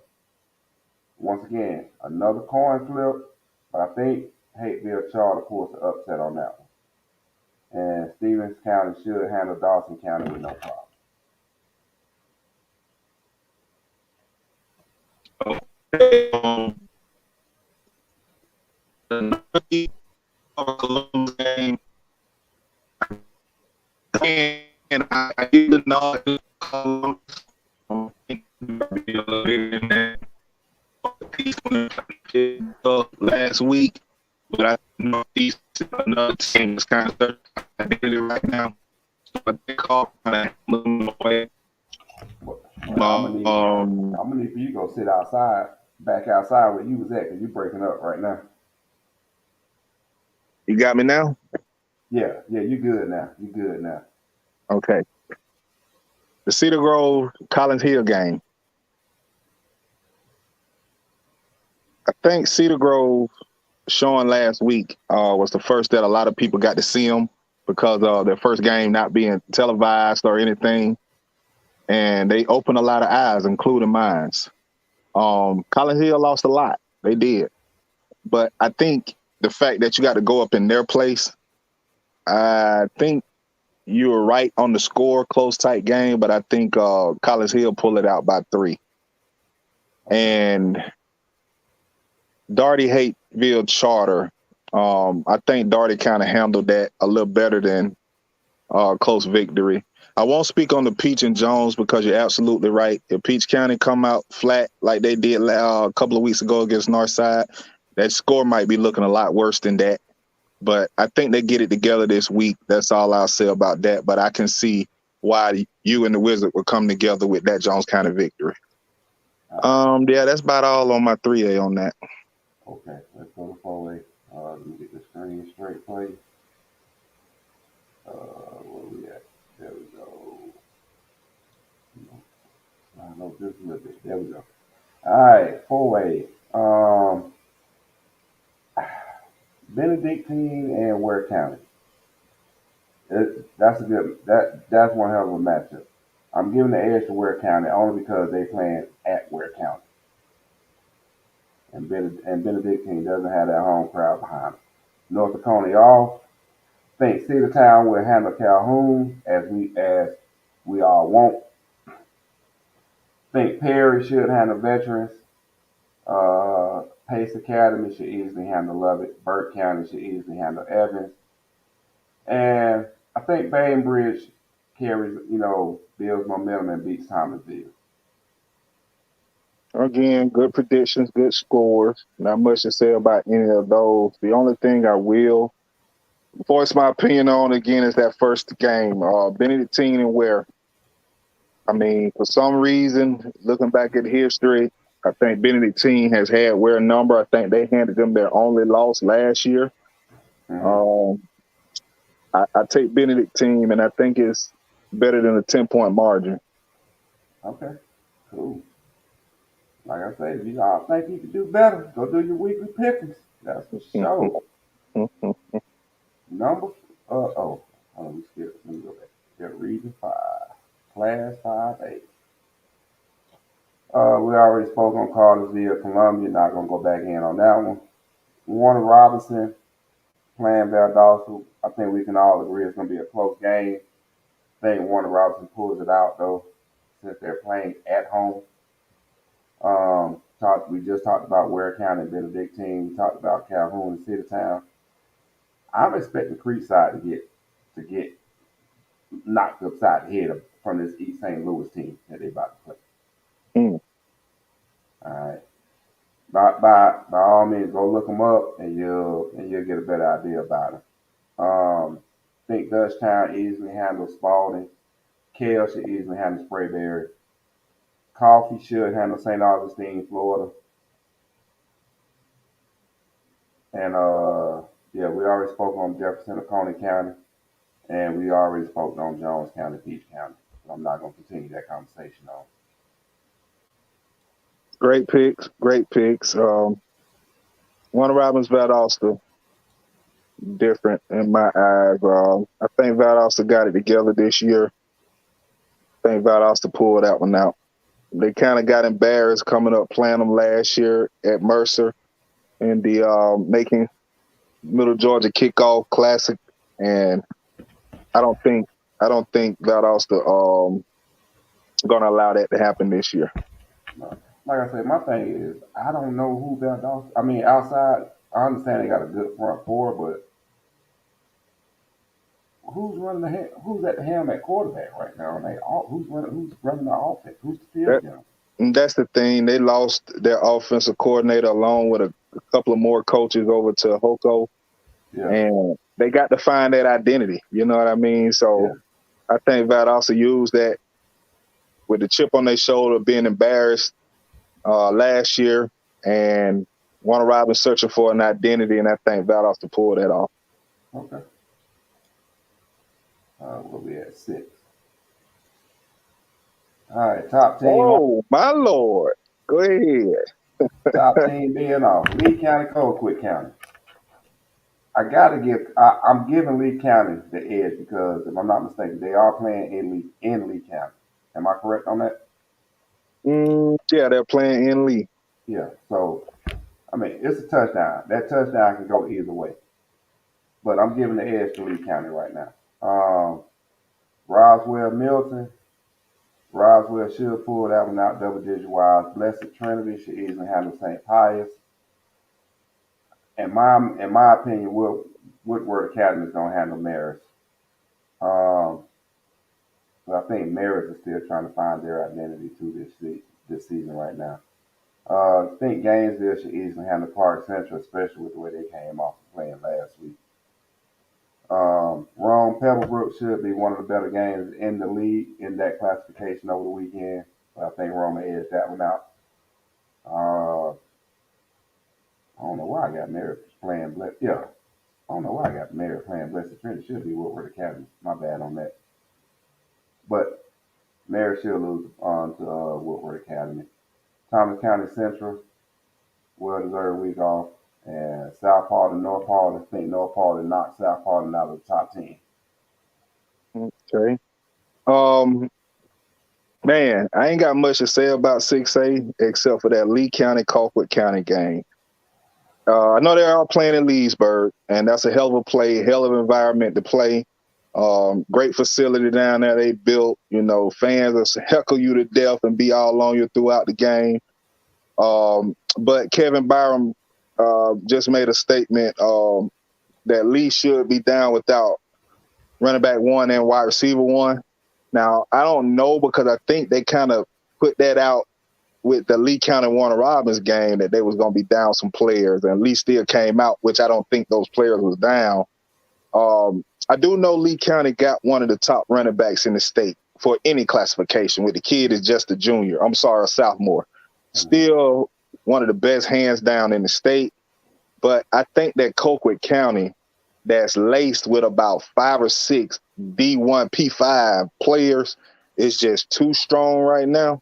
Once again, another coin flip, but I think Hateville Charter pulls the upset on that one. And Stevens County should handle Dawson County with no problem. The Columbus game, and I didn't know Columbus last week, but I know these another team is kind of right now. So I think I'll kind of move away. I'm gonna need for you to go sit back outside where you was at, because you're breaking up right now. You got me now? Yeah, you're good now. Okay. The Cedar Grove Collins Hill game. I think Cedar Grove showing last week was the first that a lot of people got to see them because of their first game not being televised or anything. And they opened a lot of eyes, including mine. Collins Hill lost a lot. They did. But I think the fact that you got to go up in their place, I think you were right on the score, close, tight game, but I think Collins Hill pulled it out by 3. And Darty Hateville Charter, I think Darty kind of handled that a little better than close victory. I won't speak on the Peach and Jones because you're absolutely right. If Peach County come out flat like they did a couple of weeks ago against Northside, that score might be looking a lot worse than that. But I think they get it together this week. That's all I'll say about that. But I can see why you and the Wizard will come together with that Jones County victory. Yeah, that's about all on my 3A on that. Okay, let's go to 4A. Let me get the screen straight, please. Where we at? There we go. I know just a little bit. There we go. All right, 4A. Benedictine and Ware County. That's one hell of a matchup. I'm giving the edge to Ware County only because they playing at Ware County. And Benedictine doesn't have that home crowd behind them. North Dakota off. Think Cedartown will handle Calhoun as we all want. Think Perry should handle Veterans. Pace Academy should easily handle Lubbock. Burke County should easily handle Evans. And I think Bainbridge carries, builds momentum and beats Thomasville. Again, good predictions, good scores. Not much to say about any of those. The only thing I will voice my opinion on again is that first game, Benedictine and Ware. I mean, for some reason, looking back at history, I think Benedictine has had Ware number. I think they handed them their only loss last year. Mm-hmm. I take Benedictine, and I think it's better than a 10-point margin. Okay, cool. Like I said, if you all think you can do better, go do your weekly pickings. That's for sure. Number, hold on, let me go back. Get Region 5, Class 5A. We already spoke on Cartersville, Columbia. Not going to go back in on that one. Warner Robinson playing Valdosta. I think we can all agree it's going to be a close game. I think Warner Robinson pulls it out, though, since they're playing at home. We just talked about Ware County and Benedictine. We talked about Calhoun and Cedartown. I'm expecting Creekside to get knocked upside the head from this East St. Louis team that they're about to play. All right. By all means, go look them up and you'll get a better idea about them. I think Dutchtown easily handles Spalding. Kell should easily handle Sprayberry. Coffee should handle St. Augustine, Florida. And we already spoke on Jefferson Oconee County, and we already spoke on Jones County, Peach County. So I'm not going to continue that conversation on. Great picks. Warner Robins, Valdosta, different in my eyes. I think Valdosta got it together this year. I think Valdosta pulled that one out. They kind of got embarrassed coming up playing them last year at Mercer in the making Middle Georgia Kickoff Classic, and I don't think Valdosta going to allow that to happen this year. Like I said, my thing is I don't know who Valdosta. I mean, outside, I understand they got a good front four, but who's at the helm at quarterback right now? Who's running the offense? Who's the field general? And that's the thing. They lost their offensive coordinator along with a couple of more coaches over to Hoko. Yeah. And they got to find that identity. You know what I mean? So yeah. I think Valdosta used that with the chip on their shoulder, being embarrassed last year, and Warner Robins searching for an identity, and I think Valdosta pulled that off. Okay. We'll be at 6. All right, top team. Oh, my Lord. Go ahead. Top team being off. Lee County, Colquitt County. I'm giving Lee County the edge because, if I'm not mistaken, they are playing in Lee County. Am I correct on that? Yeah, they're playing in Lee. Yeah, so I mean, it's a touchdown. That touchdown can go either way. But I'm giving the edge to Lee County right now. Roswell Milton. Roswell should pull that one out double digit wise. Blessed Trinity should easily handle St. Pius. In my opinion, Woodward Academy is gonna handle Marist. Um, but I think Marist is still trying to find their identity too this season right now. I think Gainesville should easily handle Park Central, especially with the way they came off of playing last week. Rome Pebblebrook should be one of the better games in the league in that classification over the weekend. But I think Rome will edge that one out. I don't know why I got Mary playing Blessed. Yeah, I don't know why I got Mary playing Blessed Trinity. Should be Woodward Academy. My bad on that. But Mary should lose on to Woodward Academy. Thomas County Central, well-deserved week off. And South Paulding, North Paulding. I think North Paulding knocked South Paulding out of the top 10. Okay. Man, I ain't got much to say about 6A except for that Lee County, Colquitt County game. I know they are playing in Leesburg, and that's a hell of a play, hell of an environment to play. Great facility down there they built. You know, fans will heckle you to death and be all on you throughout the game. But Kevin Byram just made a statement that Lee should be down without running back one and wide receiver one. Now, I don't know because I think they kind of put that out with the Lee County Warner Robins game that they was going to be down some players, and Lee still came out, which I don't think those players was down. I do know Lee County got one of the top running backs in the state for any classification, with the kid is just a junior. I'm sorry, a sophomore. Still one of the best hands down in the state. But I think that Colquitt County, that's laced with about 5 or 6 D1 P5 players, is just too strong right now.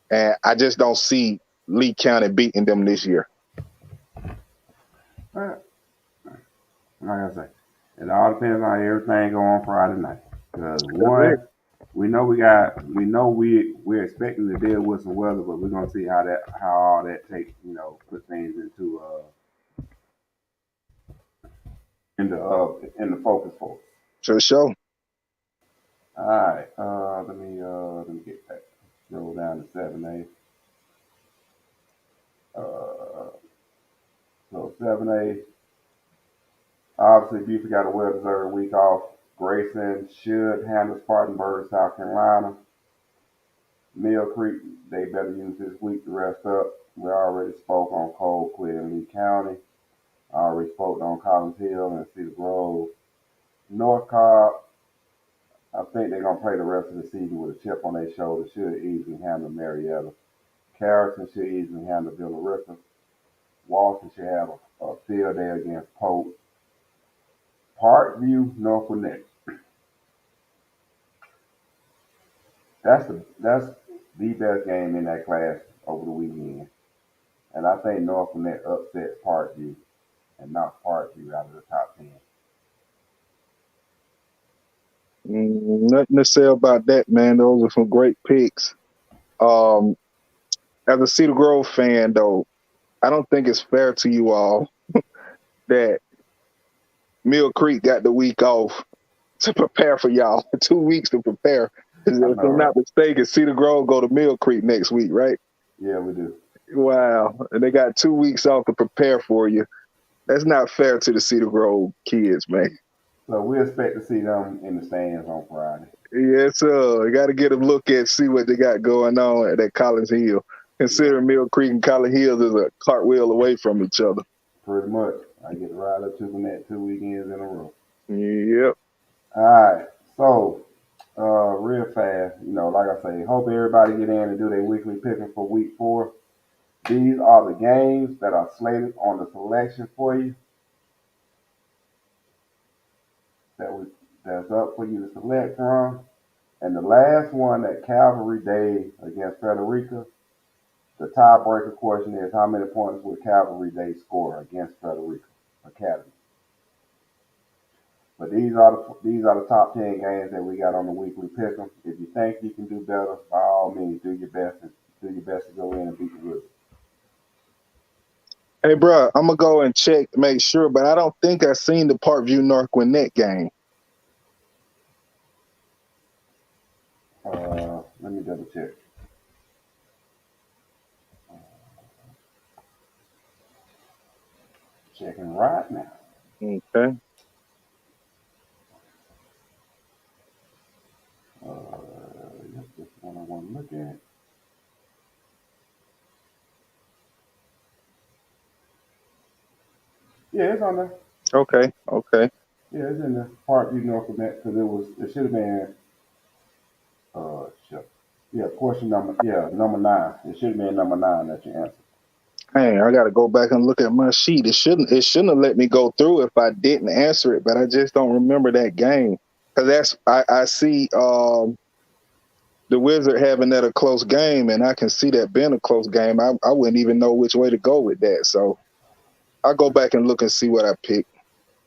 And I just don't see Lee County beating them this year. But, like I say, it all depends on everything go on Friday night. Because one, we're expecting to deal with some weather, but we're gonna see how all that takes, put things in the focus for us. For sure. All right. Let me get back. Roll down to 7A. So 7A. Obviously, Buford got a well-deserved week off. Grayson should handle Spartanburg, South Carolina. Mill Creek, they better use this week to rest up. We already spoke on Colquitt and Lee County. I already spoke on Collins Hill and Cedar Grove. North Cobb, I think they're going to play the rest of the season with a chip on their shoulder. Should easily handle Marietta. Carrollton should easily handle Villarica. Walton should have a field day against Pope. Parkview, North Gwinnett. That's the best game in that class over the weekend. And I think North Gwinnett upsets Parkview and knocks Parkview out of the top 10. Nothing to say about that, man. Those are some great picks. As a Cedar Grove fan, though, I don't think it's fair to you all that Mill Creek got the week off to prepare for y'all. 2 weeks to prepare. If I'm not mistaken, Cedar Grove go to Mill Creek next week, right? Yeah, we do. Wow. And they got 2 weeks off to prepare for you. That's not fair to the Cedar Grove kids, man. So we expect to see them in the stands on Friday. Yes, sir. You got to get a look at, see what they got going on at that Collins Hill. Considering Mill Creek and Collins Hill is a cartwheel away from each other. Pretty much. I get to ride up to Gwinnett 2 weekends in a row. Yep. All right. So, real fast, like I say, hope everybody get in and do their weekly picking for week 4. These are the games that are slated on the selection for you. That's up for you to select from. And the last one at Calvary Day against Frederica, the tiebreaker question is how many points would Calvary Day score against Frederica Academy? But these are the top 10 games that we got on the weekly pick'em. If you think you can do better, by all means, do your best to go in and beat the Wizards. Hey, bro, I'm gonna go and check, make sure, but I don't think I seen the Parkview North Gwinnett game. Let me double check. Checking right now. Okay. That's the one I want to look at. Yeah, it's on there. Okay. Yeah, it's in the Parkview North Gwinnett because it should have been shit. Yeah, question number 9. It should have been number 9 that you answered. Hey, I gotta go back and look at my sheet. It shouldn't have let me go through if I didn't answer it, but I just don't remember that game. Cause I see the Wizard having that a close game, and I can see that being a close game. I wouldn't even know which way to go with that. So I'll go back and look and see what I picked.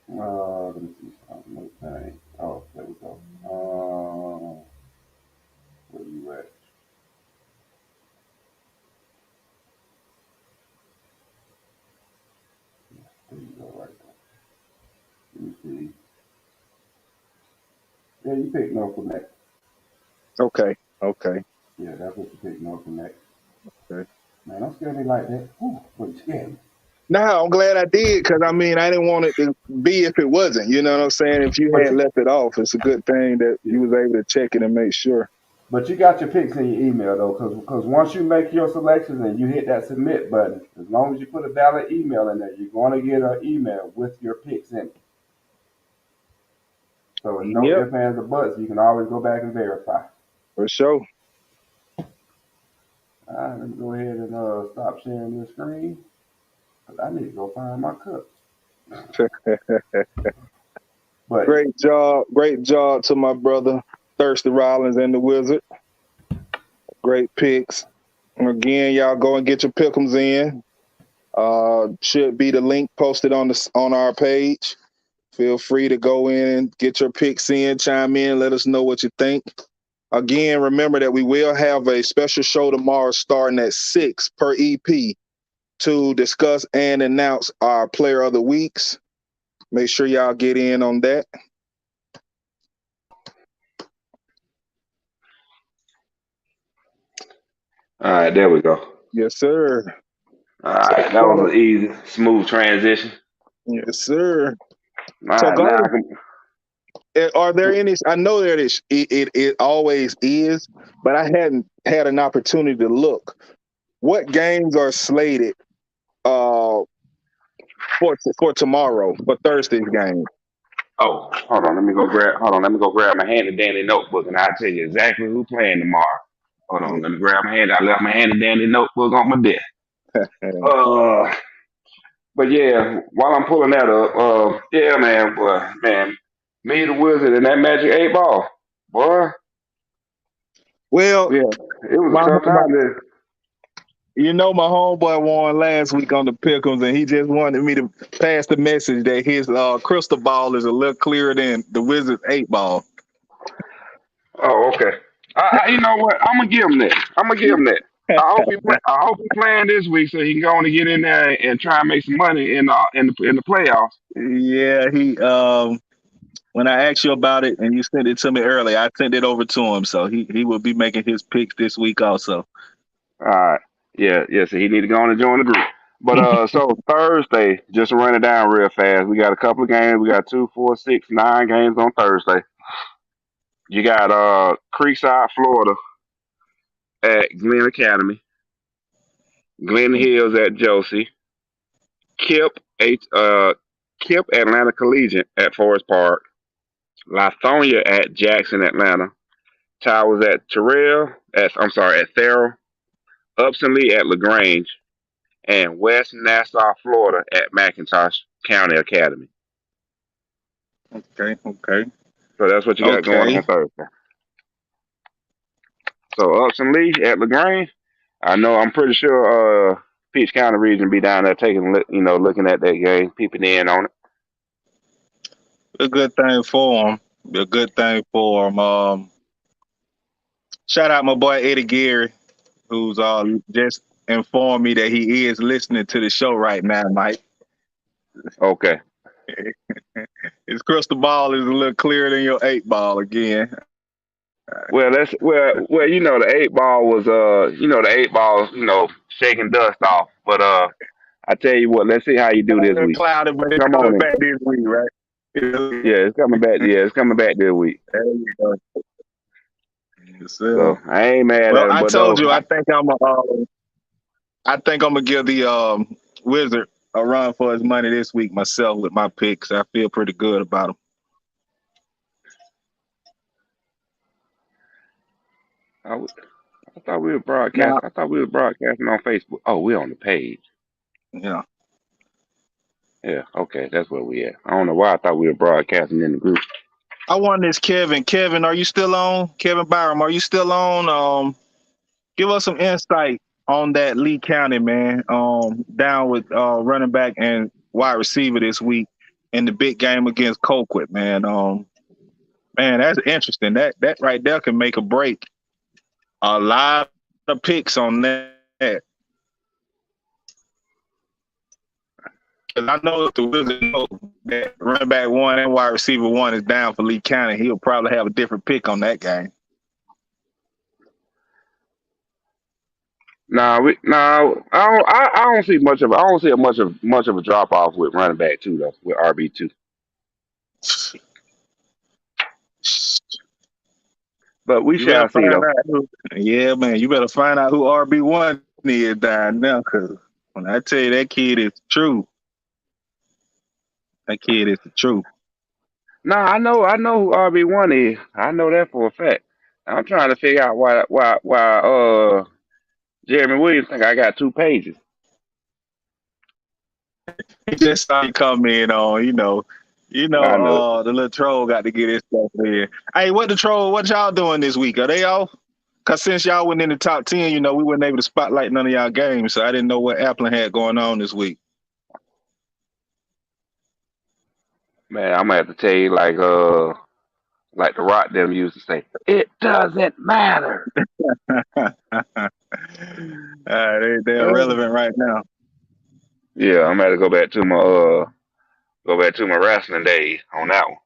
Let me see something. Oh, there we go. Where you at? There you go, right there. Let me see. Yeah, you picked North Gwinnett. Okay. Yeah, that's what you picked, North Gwinnett. Okay. Man, don't scare me like that. Ooh, you scared me. No, I'm glad I did, because I mean, I didn't want it to be if it wasn't. You know what I'm saying? If you had left it off, it's a good thing that you was able to check it and make sure. But you got your picks in your email though, because once you make your selections and you hit that submit button, as long as you put a valid email in there, you're going to get an email with your picks in it. So it's no ifs, ands, or buts. You can always go back and verify. For sure. All right, let me go ahead and stop sharing this screen. I need to go find my cup. But great job to my brother Thirsty Rollins and the Wizard. Great picks. Again, y'all go and get your pick'ems in. Should be the link posted on our page. Feel free to go in, get your picks in, chime in, let us know what you think. Again, remember that we will have a special show tomorrow starting at 6 per EP to discuss and announce our player of the weeks. Make sure y'all get in on that. All right, there we go. Yes, sir. All right, that was an easy, smooth transition. Yes, sir. All right, now are there any? I know that it always is, but I hadn't had an opportunity to look. What games are slated for tomorrow, for Thursday's game? Oh, hold on. Let me go grab my handy dandy notebook, and I'll tell you exactly who's playing tomorrow. Hold on. Let me grab my hand. I left my handy dandy notebook on my desk. But yeah, while I'm pulling that up, yeah, man, boy, man, me the Wizard and that Magic 8 Ball, boy. Well, yeah, it was a tough time there. You know, my homeboy won last week on the Pick'ems, and he just wanted me to pass the message that his crystal ball is a little clearer than the Wizard's 8 Ball. Oh, okay. You know what? I'm gonna give him that. I hope he playing this week so he can go on and get in there and try and make some money in the playoffs. Yeah, he when I asked you about it and you sent it to me early, I sent it over to him, so he will be making his picks this week also. All right. Yeah. So he need to go on and join the group. But so Thursday, just to run it down real fast, we got a couple of games. We got 2, 4, 6, 9 games on Thursday. You got Creekside, Florida at Glen Academy, Glen Hills at Josie, Kip Atlanta Collegiate at Forest Park, Lithonia at Jackson, Atlanta, Towers at at Therrell, Upson Lee at LaGrange, and West Nassau, Florida at McIntosh County Academy. Okay. So that's what you got going on Thursday. So Upson Lee at LaGrange. I'm pretty sure Peach County region be down there looking at that game, peeping in on it. A good thing for him. Shout out my boy Eddie Gary, who's just informed me that he is listening to the show right now, Mike. Okay. His crystal ball is a little clearer than your 8 ball again. Well, you know, the 8 ball was the 8 ball, shaking dust off. But I tell you what, let's see how you do this week. Clouded, but it's Come on coming in. back this week, right? Yeah, it's coming back. Yeah, it's coming back this week. There you go. So I ain't mad Well, at him. I But told though, you, I think I'm gonna give the Wizard a run for his money this week myself with my picks. I feel pretty good about him. I thought we were Now, broadcasting. I thought we were broadcasting on Facebook. Oh, we're on the page. yeah. Yeah, okay, that's where we at. I don't know why I thought we were broadcasting in the group. I won this, Kevin. Kevin, are you still on? Kevin Byram, are you still on? Give us some insight on that Lee County, man. Down with running back and wide receiver this week in the big game against Colquitt, man. Man, that's interesting. That right there can make a break. A lot of picks on that. 'Cause I know if the Wizards know that running back 1 and wide receiver 1 is down for Lee County, he'll probably have a different pick on that game. I don't see much of a drop off with running back too though with RB2. But we You better shall see find though. out. Yeah, man, you better find out who RB1 is down now, because when I tell you that kid is true, that kid is the truth. Nah, I know who RB1 is. I know that for a fact. I'm trying to figure out why Jeremy Williams think I got 2 pages. He just saw you come in on, I know. the little troll got to get his stuff in. Hey, what y'all doing this week? Are they off? Because since y'all went in the top 10, we weren't able to spotlight none of y'all games, so I didn't know what Applin had going on this week. Man, I'm gonna have to tell you like the Rock them used to say, it doesn't matter. They're irrelevant right now. Yeah, I'm gonna have to go back to my wrestling days on that one.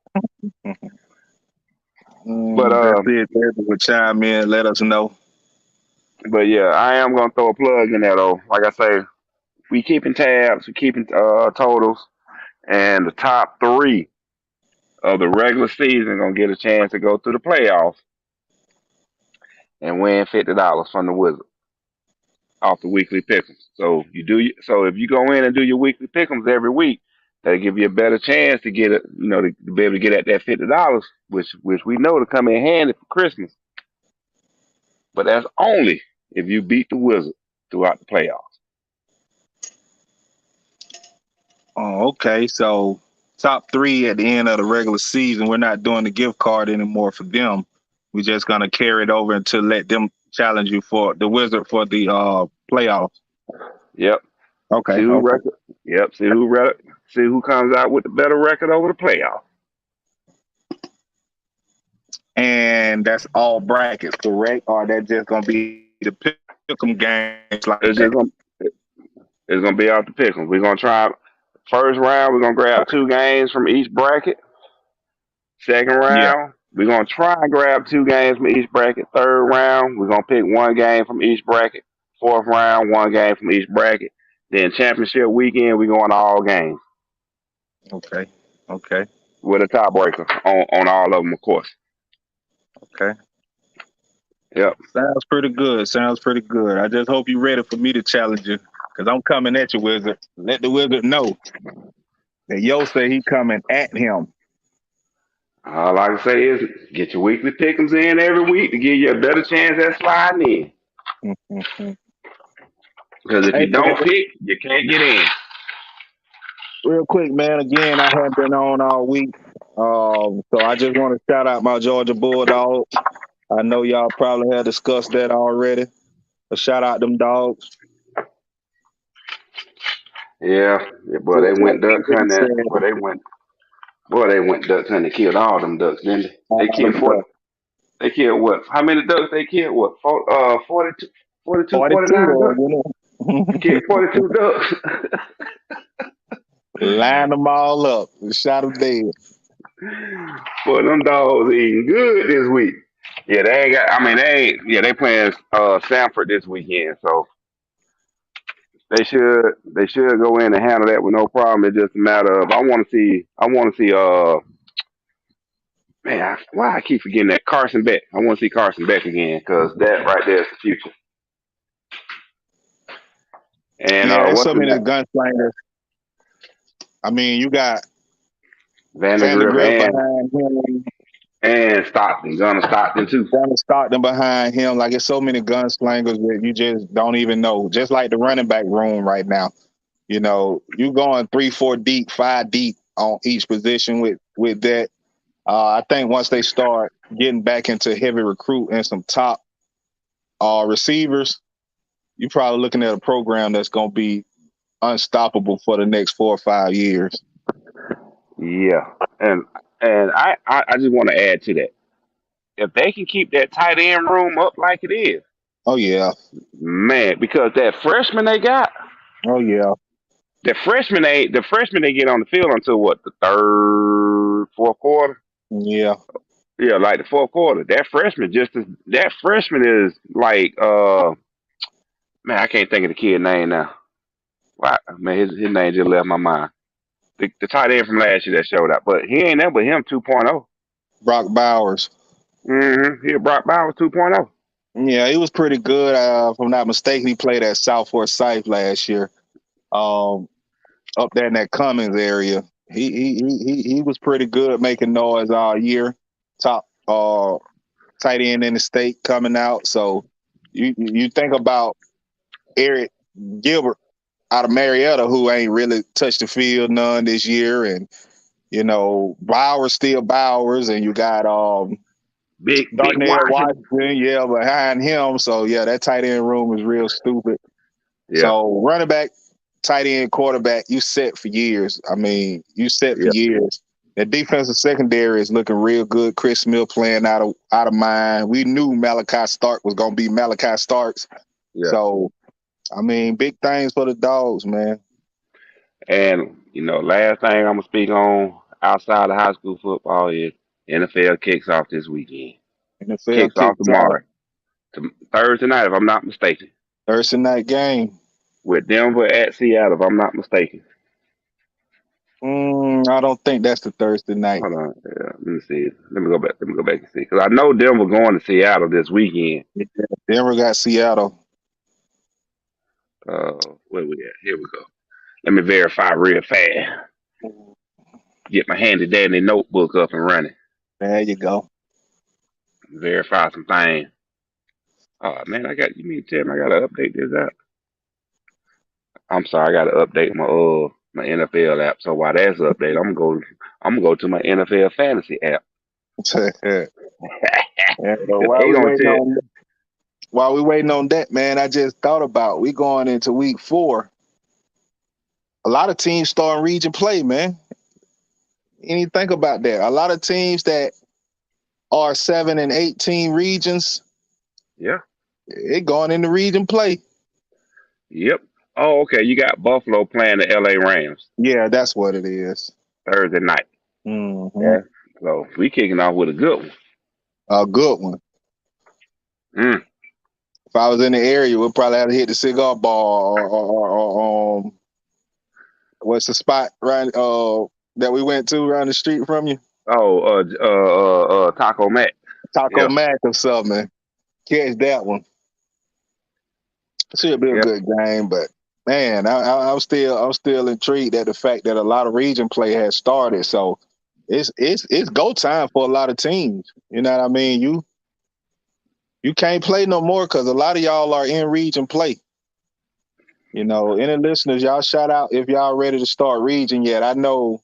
But That's it. They would chime in, let us know. but yeah, I am gonna throw a plug in there though. Like I say, we keeping tabs, we keeping totals, and the top 3 of the regular season gonna get a chance to go through the playoffs and win $50 from the Wizard off the weekly pick'ems. So if you go in and do your weekly pick'ems every week, that'll give you a better chance to get it, to be able to get at that $50, which we know to come in handy for Christmas. But that's only if you beat the Wizard throughout the playoffs. Oh, okay. So top 3 at the end of the regular season, we're not doing the gift card anymore for them. We're just gonna carry it over until let them challenge you for the Wizard for the playoffs. Yep. Okay. See who record. Yep. See who comes out with the better record over the playoffs. And that's all brackets, correct? Or that just gonna be the pick'em games like It's that? just gonna it's gonna be out the pick'em. We're gonna try first round. We're gonna grab 2 games from each bracket. Second Yeah. round, we're gonna try and grab 2 games from each bracket. Third round, we're gonna pick 1 game from each bracket. Fourth round, 1 game from each bracket. Then championship weekend, we going all games Okay. with a tiebreaker on all of them, of course. Okay. Yep. Sounds pretty good. I just hope you're ready for me to challenge you, because I'm coming at you, Wizard. Let the Wizard know that Yo say he coming at him. All I can say is get your weekly pick'ems in every week to give you a better chance at sliding in. Because if Hey, you don't pick, you can't get in. real quick, man. Again, I haven't been on all week, so I just want to shout out my Georgia Bulldogs. I know y'all probably have discussed that already. But shout out them dogs. Yeah, boy, they went duck hunting. Boy, they went duck hunting. Killed all them ducks, didn't they? They killed 40. They killed what? How many ducks they killed? What? 42, 42, 49 ducks? Catch 42 ducks. Line them all up and shot them dead. Boy, them dogs eating good this week. Yeah, they ain't got. I mean, they playing Sanford this weekend, so they should go in and handle that with no problem. It's just a matter of I want to see man, why I keep forgetting that Carson Beck. I want to see Carson Beck again because that right there is the future. And Yeah, there's what's so the many name? gunslingers. I mean, you got Vandergriff Vandergriff and behind him, Stockton, Gunner Stockton too. Gunner Stockton behind him. Like, it's so many gunslingers that you just don't even know. Just like the running back room right now. You know, you going 3, 4 deep, 5 deep on each position with that. I think once they start getting back into heavy recruit and some top receivers, you're probably looking at a program that's going to be unstoppable for the next 4 or 5 years. Yeah, and I just want to add to that. If they can keep that tight end room up like it is, Oh yeah, man, because that freshman they got, oh yeah, the freshman they get on the field until what, the third, fourth quarter. yeah. Yeah, like the fourth quarter. That freshman is like man, I can't think of the kid name now. Wow, man, his name just left my mind. The tight end from last year that showed up, but he ain't nothing but him 2.0. Brock Bowers. Mm-hmm. He Brock Bowers 2.0. Yeah, he was pretty good. If I'm not mistaken, he played at South Forsyth last year. Um, up there in that Cummings area. He was pretty good making noise all year. Top tight end in the state coming out. So you think about Eric Gilbert out of Marietta, who ain't really touched the field none this year, and Bowers still Bowers, and you got Big Darnell Washington. Washington, yeah, behind him. So yeah, that tight end room is real stupid. Yeah, So running back, tight end, quarterback, you set for years. I mean, you set for yeah, years. The defensive secondary is looking real good. Chris Smith playing out of mind. We knew Malachi Stark was gonna be Malachi Starks. yeah. So I mean, big things for the dogs, man. And last thing I'm gonna speak on outside of high school football is NFL kicks off this weekend. NFL Kicks off kicks off tomorrow, Thursday night, if I'm not mistaken, Thursday night game. with Denver at Seattle, if I'm not mistaken. I don't think that's the Thursday night. Hold on, yeah, let me see. Let me go back. Let me go back and see, because I know Denver going to Seattle this weekend. Denver got Seattle. Where we at? Here we go. Let me verify real fast. Get my handy dandy notebook up and running. There you go. Verify some things. Oh man, you mean to tell me I gotta update this app? I'm sorry, I gotta update my NFL app. So while that's updated, I'm gonna go to my NFL fantasy app. And Cause they gonna tell. while we waiting on that, man, I just thought about we going into week 4. A lot of teams starting region play, man. You need to think about that. A lot of teams that are 7 and 18 regions, Yeah. it going into region play. Yep. Oh, okay. You got Buffalo playing the LA Rams Yeah, that's what it is. Thursday night. Mm-hmm. Yeah. So we kicking off with a good one. A good one. Mm. If I was in the area, we'll probably have to hit the cigar bar or what's the spot right that we went to around the street from you? Oh, Taco Mac. Taco Yeah. Mac or something. Catch that one. Should be a Yep. good game, but man, I'm still intrigued at the fact that a lot of region play has started. So it's go time for a lot of teams. You know what I mean? You can't play no more because a lot of y'all are in region play. Any listeners, y'all shout out if y'all ready to start region yet. I know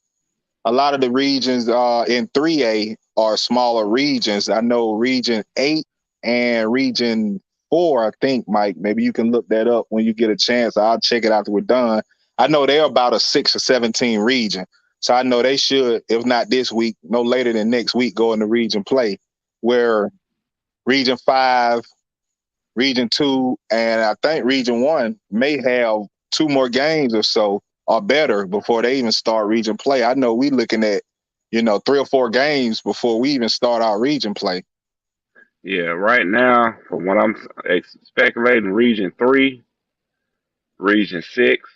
a lot of the regions in 3A are smaller regions. I know region 8 and region 4, I think, Mike, maybe you can look that up when you get a chance. I'll check it after we're done. I know they're about a 6 or 17 region. So I know they should, if not this week, no later than next week, go into region play, where region 5 Region 2, and I think Region 1 may have 2 more games or so or better before they even start region play. I know we looking at, 3 or 4 games before we even start our region play. Yeah, right now, from what I'm speculating, Region 3, Region 6,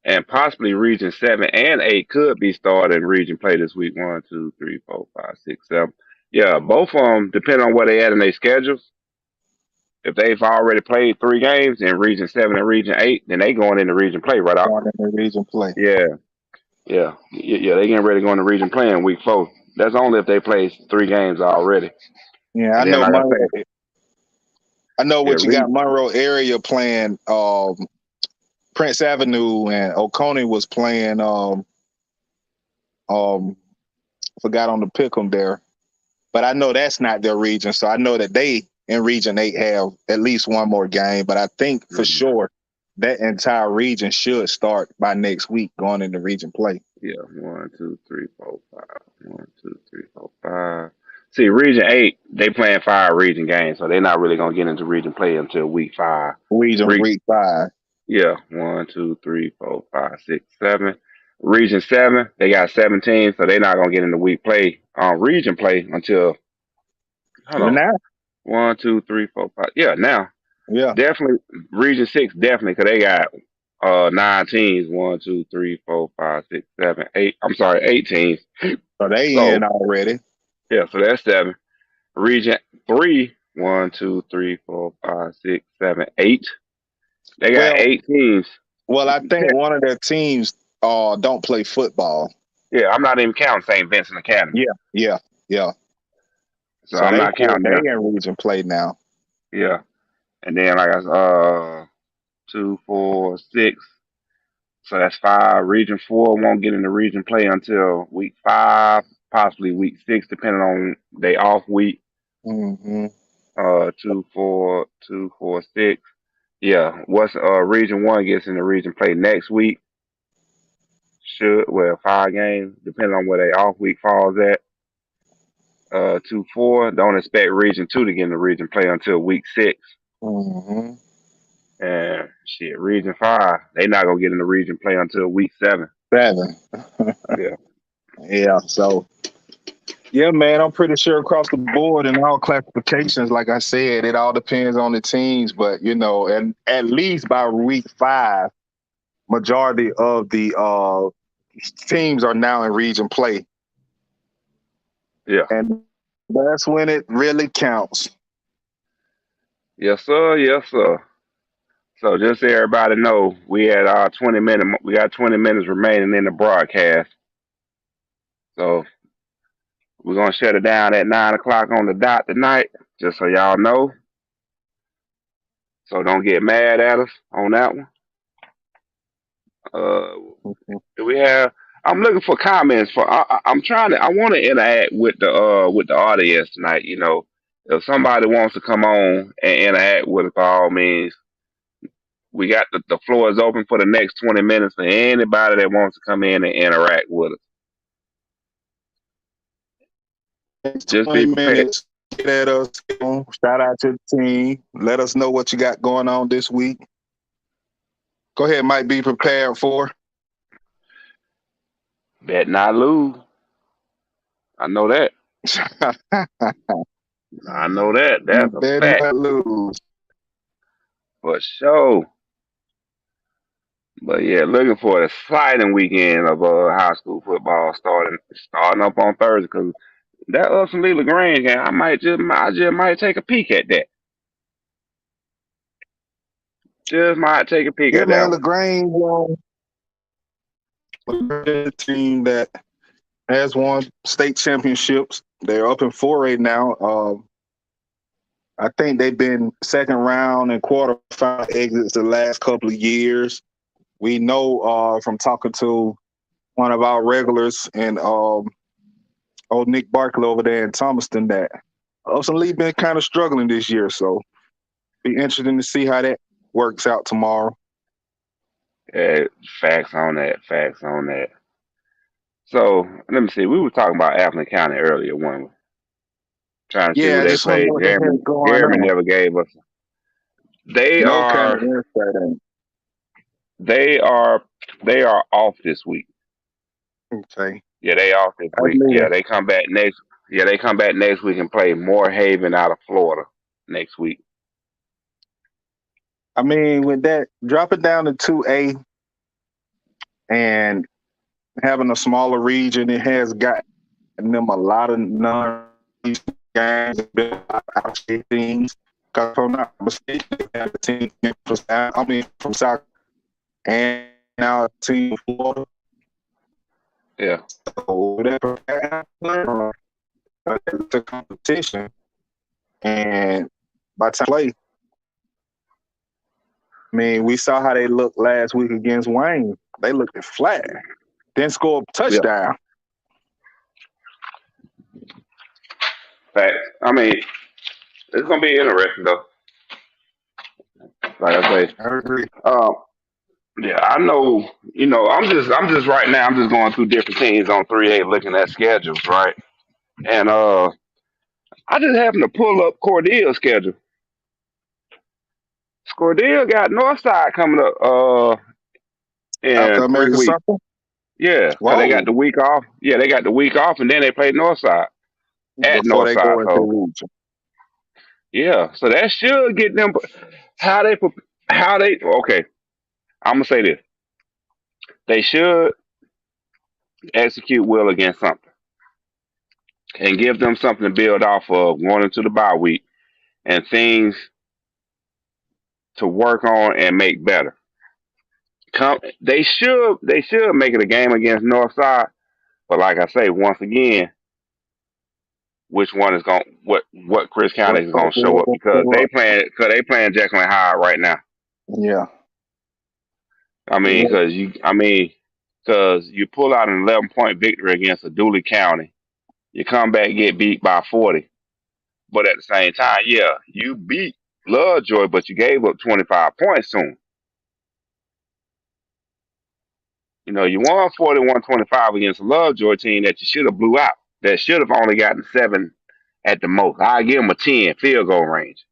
and possibly Region 7 and 8 could be starting region play this week. 1, 2, 3, 4, 5, 6, 7. Yeah, both of them depend on where they at in their schedules. If they've already played 3 games in Region 7 and Region 8, then they going into region play right out. Going into region play. Yeah, they getting ready to go into region play in week 4. That's only if they play 3 games already. Yeah, I And then, know like I Monroe. said, I know yeah, what you got. Monroe area playing Prince Avenue, and Oconee was playing forgot on the pick'em there. But I know that's not their region, so I know that they in Region 8 have at least one more game. But I think for sure that entire region should start by next week going into region play. Yeah, 1, 2, 3, 4, 5. 1, 2, 3, 4, 5. See, Region 8, they playing 5 region games, so they're not really gonna get into region play until week 5. Week 5. Yeah, 1, 2, 3, 4, 5, 6, 7. Region 7, they got 17, so they're not gonna get into week play region play until hold on. Now? 1, 2, 3, 4, 5. Yeah, now. Yeah. Definitely Region 6, definitely, because they got 9 teams. 1, 2, 3, 4, 5, 6, 7, 8. I'm sorry, 8 teams. So they So in already. yeah, so that's 7. Region 3, 1, 2, 3, 4, 5, 6, 7, 8. They got 8 teams. Well, I think one of their teams don't play football. Yeah, I'm not even counting St. Vincent Academy. Yeah. So I'm not counting them. They in region play now. Yeah. And then like I 2, 4, 6. So that's 5. Region 4 won't get into region play until week 5, possibly week 6, depending on they off week. 2, 4, 2, 4, 6. Yeah. What's Region 1 gets into region play next week? 5 games, depending on where they off week falls at. 2, 4. Don't expect Region 2 to get into region play until week 6. And shit, Region 5, they not gonna get into region play until week 7. 7. Yeah. Yeah. So yeah, man, I'm pretty sure across the board in all classifications, like I said, it all depends on the teams. But and at least by week 5, majority of the teams are now in region play. Yeah. And that's when it really counts. Yes, sir. Yes, sir. So just so everybody know, we had our 20 minutes. We got 20 minutes remaining in the broadcast. So we're gonna shut it down at 9 o'clock on the dot tonight, just so y'all know. So don't get mad at us on that one. Do we have? I'm looking for comments for. I'm trying to. I want to interact with the audience tonight. If somebody wants to come on and interact with us, by all means, we got the floor is open for the next 20 minutes for anybody that wants to come in and interact with us. Just be prepared. Minutes. Get at us. Shout out to the team. Let us know what you got going on this week. Go ahead, Mike. Be prepared for. Bet not lose. I know that. I know that. That's a Bet fact. not lose. For sure. But yeah, looking for an exciting weekend of high school football starting up on Thursday, because that Upson Lee LaGrange game, I just might take a peek at that. Just might take a peek at that. LaGrange, the team that has won state championships. They're up in 4A now. I think they've been second round and quarterfinal exits the last couple of years. We know from talking to one of our regulars and old Nick Barkley over there in Thomaston that Upson Lee been kind of struggling this year. So be interesting to see how that works out tomorrow. Yeah, facts on that. So let me see. We were talking about Appleton County earlier, one. Trying to see who they played. Jeremy never gave us. They No kind are of insight on they are they are off this week. it. Okay. Yeah, they off this I week. mean, Yeah, they come back next. Yeah, they come back next week and play Moore Haven out of Florida next week. with that, drop it down to 2A and having a smaller region, it has gotten them a lot of non games, out state teams. Because if I'm not mistaken, they have a team from South and now a team from Florida. Yeah, So it's a competition, and by the time play, we saw how they looked last week against Wayne. They looked flat. Then score a touchdown. fact. I mean, it's gonna be interesting though. Like I say, I agree. um, yeah, I know. I'm just right now. I'm just going through different teams on 3A, looking at schedules, right? And I just happened to pull up Cordille's schedule. Cordille got Northside coming up After in three American weeks. Soccer? Yeah, 'cause they got Whoa. the week off. Yeah, they got the week off, and then they play Northside at Before they go Northside. into the So region. yeah, so that should get them how they how they. Okay, I'm gonna say this: they should execute well against something and give them something to build off of going into the bye week and things to work on and make better. They should make it a game against Northside, but like I say, once again, which one is going what Chris County What is going coach to show will up because pull up? they playing Jekyll and Hyde right now. Yeah. I mean, Yeah. because you pull out an 11-point victory against a Dooley County, you come back and get beat by 40, but at the same time, yeah, you beat Lovejoy, but you gave up 25 points to 'em. You won 41-25 against a Lovejoy team that you should have blew out. That should have only gotten 7 at the most. I give them a 10 field goal range,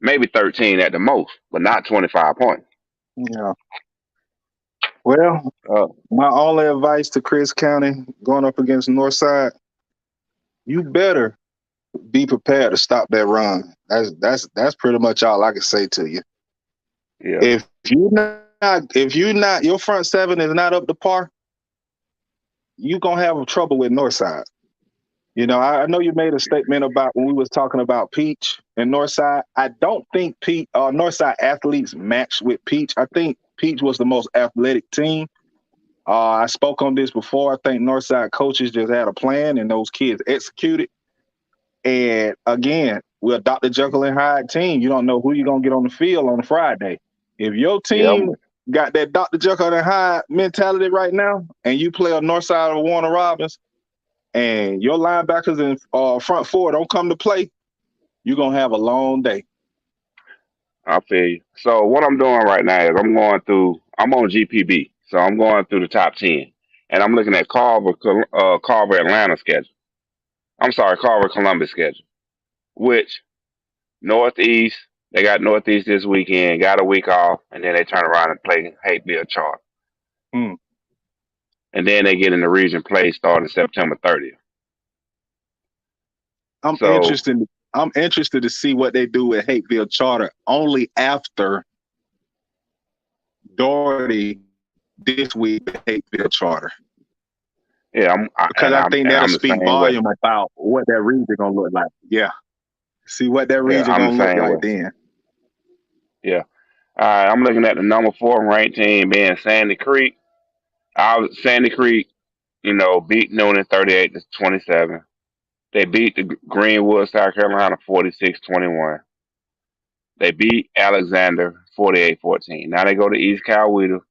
maybe 13 at the most, but not 25 points. Yeah. Well, Uh, my only advice to Chris County going up against Northside, you better be prepared to stop that run. That's pretty much all I can say to you. yeah, If you not your front seven is not up to par, you're gonna have trouble with Northside. I know you made a statement about when we was talking about Peach and Northside. I don't think Northside athletes matched with Peach. I think Peach was the most athletic team. I spoke on this before. I think Northside coaches just had a plan and those kids executed. And again, we're a Dr. Jekyll and Hyde team. You don't know who you're gonna get on the field on Friday. If your yeah, team got that Dr. Jekyll and Hyde mentality right now, and you play a Northside or Warner Robins, and your linebackers and front four don't come to play, you're gonna have a long day. I feel you. So what I'm doing right now is I'm on GPB, so I'm going through the top 10, and I'm looking at Carver Atlanta schedule. I'm sorry, Carver Columbus schedule, which Northeast, they got Northeast this weekend, got a week off, and then they turn around and play Hateville Charter. Hmm. And then they get in the region play starting September 30th. I'm So, interested. I'm interested to see what they do with Hateville Charter only after Doherty this week at Hateville Charter. yeah, Because I think that'll I'm the speak same way. volume about what that region gonna look like. Yeah. See what that Yeah, region I'm the gonna look same like way. then. Yeah. All right, I'm looking at the number 4 ranked team being Sandy Creek. Sandy Creek, beat Noonan 38-27. They beat the Greenwood, South Carolina 46-21. They beat Alexander 48-14. Now they go to East Coweta,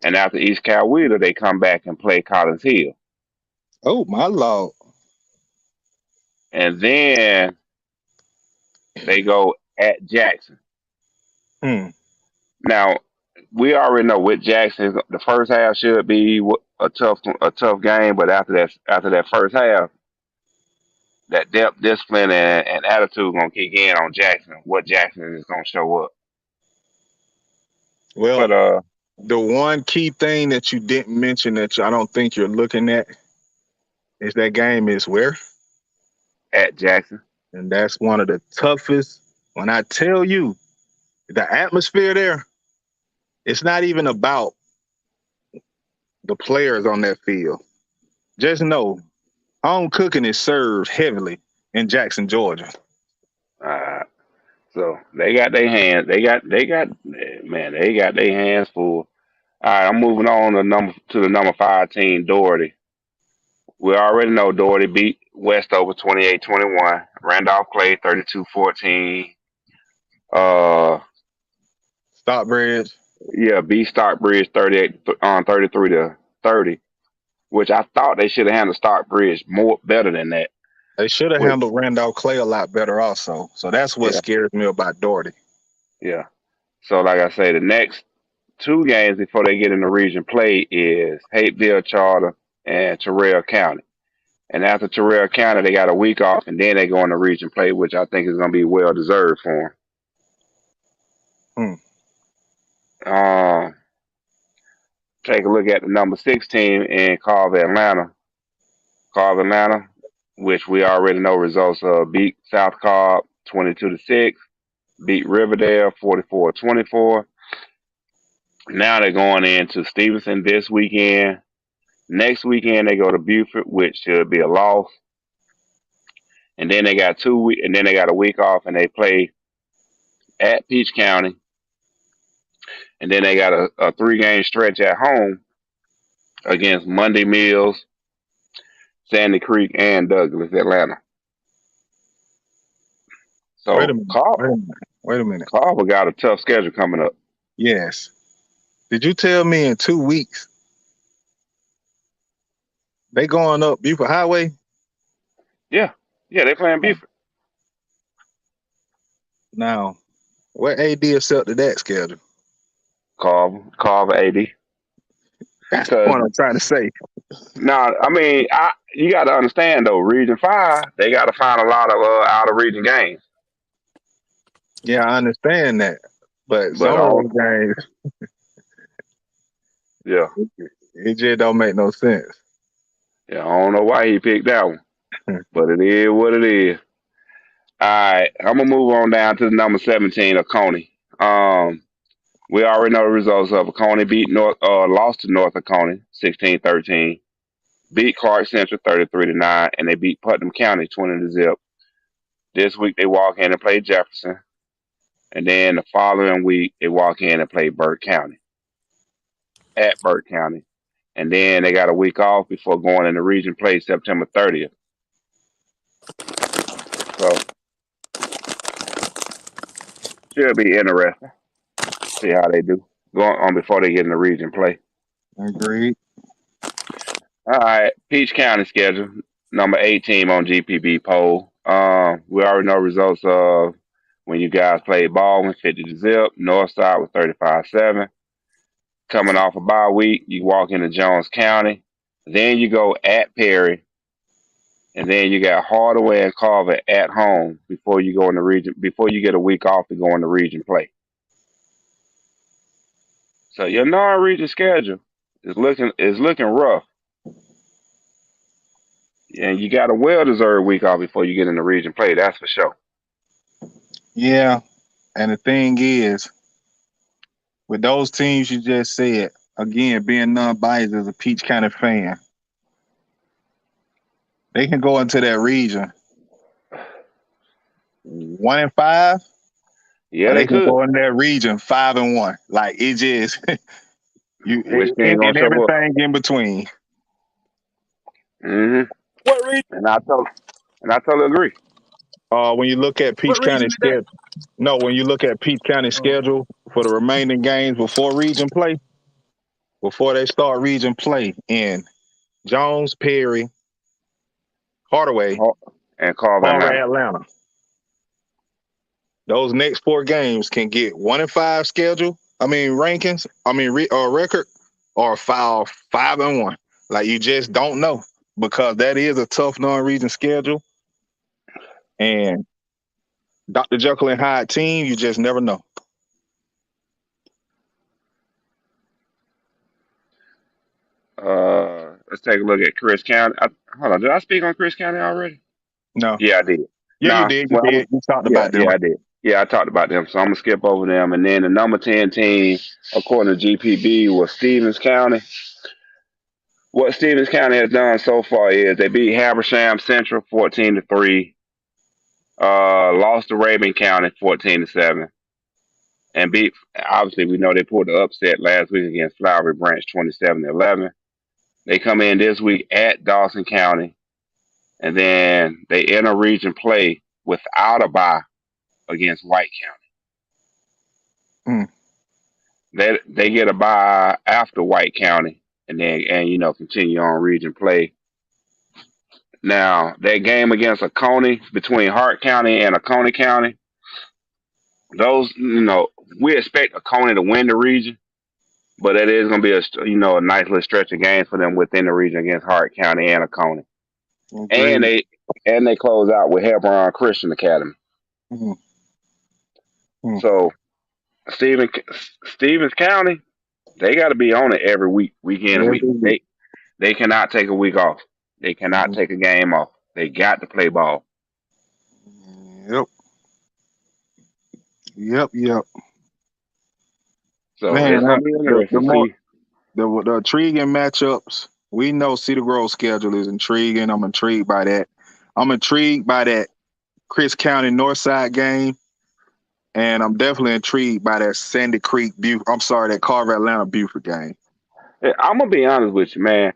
and after East Coweta, they come back and play Collins Hill. Oh my Lord. And then they go at Jackson. Hmm. Now, we already know with Jackson, the first half should be a tough game, but after that first half, that depth, discipline, and attitude gonna kick in on Jackson. What Jackson is gonna show up. Well, But the one key thing that you didn't mention that I don't think you're looking at is that game is where, at Jackson, and that's one of the toughest. When I tell you the atmosphere there, it's not even about the players on that field. Just know home cooking is served heavily in Jackson, Georgia. uh, so they got their hands. They got their hands full. All right, I'm moving on to the number 5 team, Doherty. We already know Doherty beat Westover 28-21. Randolph Clay 32-14. Uh, Stockbridge, yeah, beat Stockbridge 33 to 30, which I thought they should have handled Stockbridge more better than that. they should have Which, handled Randolph Clay a lot better also. So that's what yeah, scares me about Doherty. yeah. So like I say, the next 2 games before they get in the region play is Hateville Charter and Terrell County. And after Terrell County, they got a week off, and then they go in the region play, which I think is going to be well deserved for Hmm. them. Take a look at the number 6 team in Carver, Atlanta. Carver, Atlanta, which we already know results of beat South Cobb 22-6, beat Riverdale 44-24. Now they're going into Stevenson this weekend. Next weekend they go to Buford, which should be a loss. And then they got and then they got a week off, and they play at Peach County, and then they got a 3-game stretch at home against Monday Mills, Sandy Creek, and Douglas, Atlanta. Wait a So minute. Wait a minute. Carver got a tough schedule coming up. Yes. Did you tell me in 2 weeks they going up Buford Highway? Yeah, they playing Buford. Now, what AD accepted that schedule? Carver AD. That's the Because point I'm trying to say. now, I mean, you got to understand though, Region 5, they got to find a lot of out of region games. Yeah, I understand that. But But some of those games, yeah, it just don't make no sense. I don't know why he picked that one, but it is what it is. All right, I'm gonna move on down to the number 17 of Coney. We already know the results of Coney lost to North Coney 16-13, beat Clark Central 33-9, and they beat Putnam County 20-0. This week they walk in and play Jefferson, and then the following week they walk in and play Burke County at Burke County, and then they got a week off before going in the region play September 30th. So should be interesting. See how they do going on before they get in the region play. Agreed. All right, Peach County schedule number 18 on GPB poll. We already know results of when you guys played Baldwin 50-0, Northside with 35-7. Coming off a bye week, you walk into Jones County, then you go at Perry, and then you got Hardaway and Carver at home before you go in the region. Before you get a week off to go in the region play. So your non-region schedule is looking rough. And you got a well-deserved week off before you get in the region play. That's for sure. Yeah. And the thing is, with those teams you just said, again, being non-biased as a Peach County fan, they can go into that region 1-5, Yeah, or they they can could. go in that region 5-1. Like it just Which team gonna and show up? everything in between. Hmm What region? And I totally agree. When you look at Peach What region County is that? schedule, no, when you look at Peach County schedule for the remaining games before region play, before they start region play in Jones, Perry, Hardaway, And Carver, Carver, Atlanta. Atlanta. Those next 4 games can get 1-5 schedule. I mean rankings. I mean record, or 5-1. Like you just don't know, because that is a tough non-region schedule. And Dr. Jekyll and Hyde team, you just never know. Let's take a look at Chris County. Hold on, did I speak on Chris County already? No. Yeah, I did. Yeah, you Nah, did. You well, did. You talked yeah, about them. yeah, I did. Yeah, I talked about them, so I'm gonna skip over them. And then the number 10 team, according to GPB, was Stevens County. What Stevens County has done so far is they beat Habersham Central 14-3, lost to Rabin County 14-7, and beat. Obviously, we know they pulled the upset last week against Flowery Branch 27-11. They come in this week at Dawson County, and then they enter region play without a bye against White Mm. County. They get a bye after White County, and then continue on region play. Now that game against Oconee between Hart County and Oconee County, those we expect Oconee to win the region, but it is going to be a nice little stretch of games for them within the region against Hart County and Oconee, and Agreed. they close out with Hebron Christian Academy. Mm. Mm. So Stevens County, they got to be on it every week, week in and Every week. week. They cannot take a week off. They cannot take a game off. They got to play ball. Yep. Yep. So Man, it's gonna be interesting to see. the intriguing matchups. We know Cedar Grove's schedule is intriguing. I'm intrigued by that. I'm intrigued by that Chris County Northside game, and I'm definitely intrigued by that Sandy Creek that Carver Atlanta Buford game. I'm gonna be honest with you, man.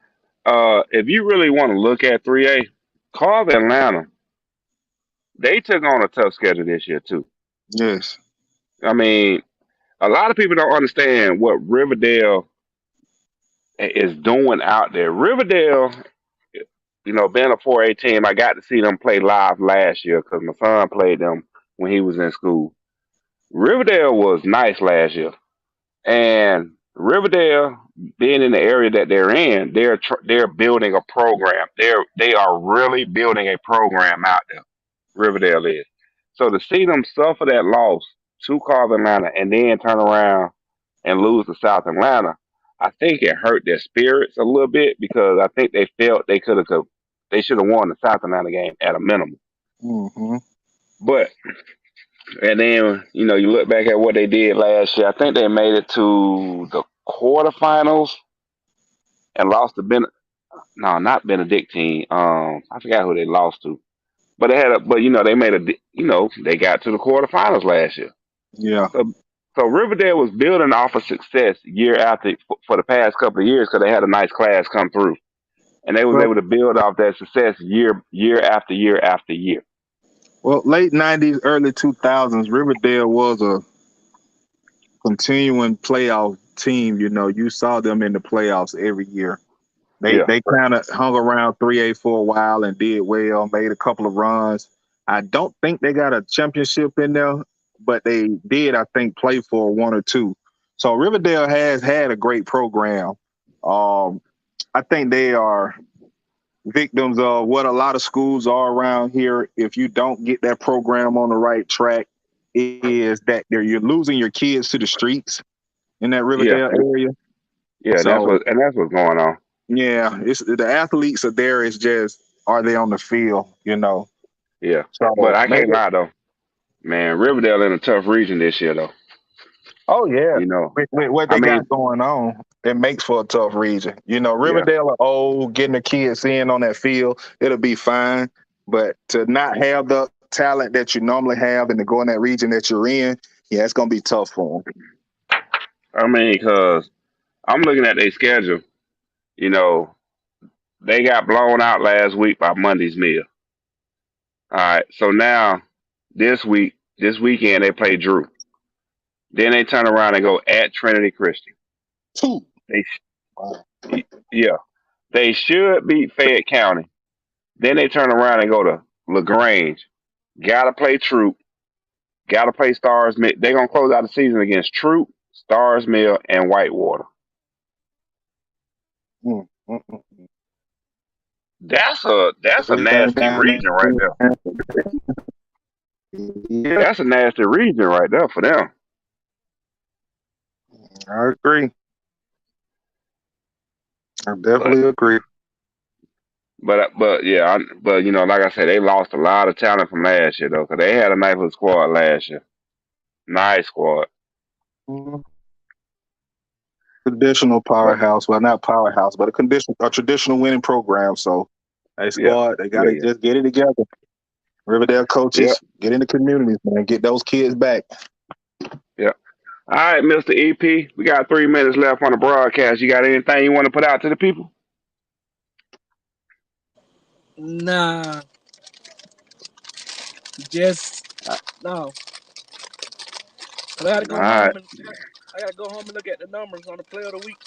If you really want to look at 3A, Carver Atlanta, they took on a tough schedule this year too. Yes. I mean, a lot of people don't understand what Riverdale is doing out there. Riverdale, being a 4A team, I got to see them play live last year because my son played them when he was in school. Riverdale was nice last year, and Riverdale, being in the area that they're in, they're building a program. They are really building a program out there. Riverdale is. So to see them suffer that loss to Carver Atlanta and then turn around and lose to South Atlanta, I think it hurt their spirits a little bit because I think they felt they should have won the South Atlanta game at a minimum. Mm-hmm. But and then you look back at what they did last year. I think they made it to the quarterfinals and lost to not Benedictine. I forgot who they lost to, but they made they got to the quarterfinals last year. Yeah. So Riverdale was building off of success year after for the past couple of years because they had a nice class come through, and they was able to build off that success year after year after year. Well, late 90s, early 2000s, Riverdale was a continuing playoff team. You saw them in the playoffs every year. They kind of hung around 3A for a while and did well, made a couple of runs. I don't think they got a championship in there, but they did, I think, play for one or two. So Riverdale has had a great program. I think they are victims of what a lot of schools are around here. If you don't get that program on the right track, is that you're losing your kids to the streets in that Riverdale area. Yeah, that's what's going on. Yeah, it's the athletes are there. It's just, are they on the field? Yeah, so, but I can't lie though, man. Riverdale in a tough region this year though. Oh yeah, with what they got going on, it makes for a tough region. Riverdale are old, getting the kids in on that field, it'll be fine. But to not have the talent that you normally have and to go in that region that you're in, yeah, it's gonna be tough for them. I mean, because I'm looking at their schedule. They got blown out last week by Monday's Mill. All right, so now this weekend they play Drew. Then they turn around and go at Trinity Christian. Two. They should beat Fayette County. Then they turn around and go to LaGrange. Gotta play Troop. Gotta play Stars Mill. They're gonna close out the season against Troop, Stars Mill, and Whitewater. That's a nasty region right there. That's a nasty region right there for them. I agree. I But definitely agree. but yeah, but like I said, they lost a lot of talent from last year though, because they had a nice little squad last year. Nice squad. Mhm. Traditional But powerhouse. Well, not powerhouse, but a traditional winning program. So, hey, yeah, squad, they got yeah, to yeah, just get it together. Riverdale yeah, coaches, get in the communities, man. Get those kids back. yeah. All right, Mr. EP, we got 3 minutes left on the broadcast. You got anything you want to put out to the people? Nah, just no. I gotta All go right, home and I gotta go home and look at the numbers on the player of the week.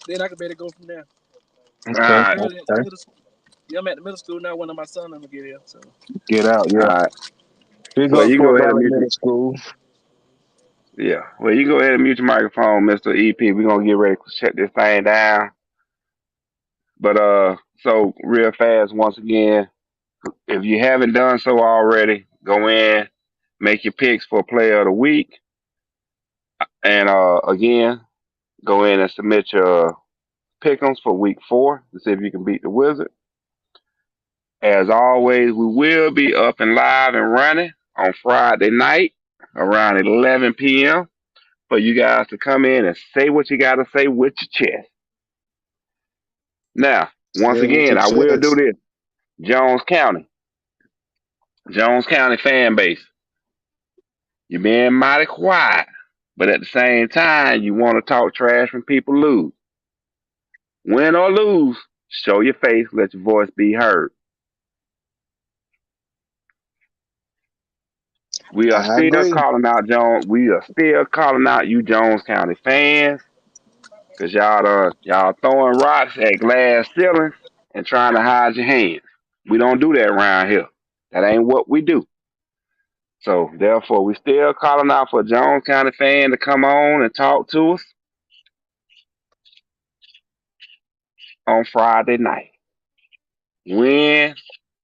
Then I can better go from there. all I'm Okay, right, currently at the okay. middle school. Yeah, I'm at the middle school now. One of my son gonna get here. So Get out, all yeah. right. Big Well, up you for go ahead and Valley mute your Middle School. yeah. Well, you go ahead and mute your microphone, Mr. EP. We're gonna get ready to shut this thing down. But so real fast once again, if you haven't done so already, go in, make your picks for player of the week, and again, go in and submit your pick'ems for week 4 to see if you can beat the Wizard. As always, we will be up and live and running on Friday night around 11 p.m. for you guys to come in and say what you got to say with your chest. Now, Say once it with again, your I will do chest. this. Jones County, Jones County fan base, you're being mighty quiet, but at the same time, you want to talk trash when people lose. Win or lose, show your face, let your voice be heard. We are I still agree. calling out Jones. We are still calling out you Jones County fans, cause y'all throwing rocks at glass ceilings and trying to hide your hands. We don't do that around here. That ain't what we do. So therefore, we still calling out for a Jones County fan to come on and talk to us on Friday night. Win,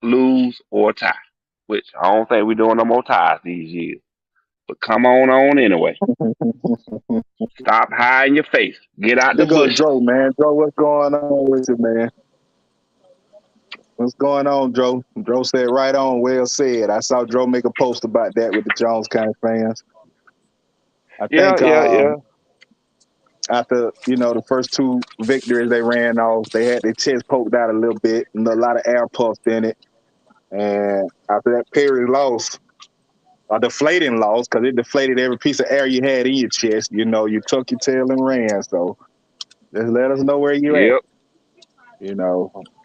lose, or tie. Which I don't think we're doing no more ties these years. But come on anyway. Stop hiding your face. Get out the Big up bushes. Joe, man. Joe, what's going on with you, man? What's going on, Joe? Joe said right on, well said. I saw Joe make a post about that with the Jones County fans. I Yeah, think yeah, yeah. after, the first two victories they ran off, they had their chest poked out a little bit and a lot of air puffed in it. And after that Perry loss, a deflating loss, because it deflated every piece of air you had in your chest, you tucked your tail and ran. So just let us know where you at. Yep.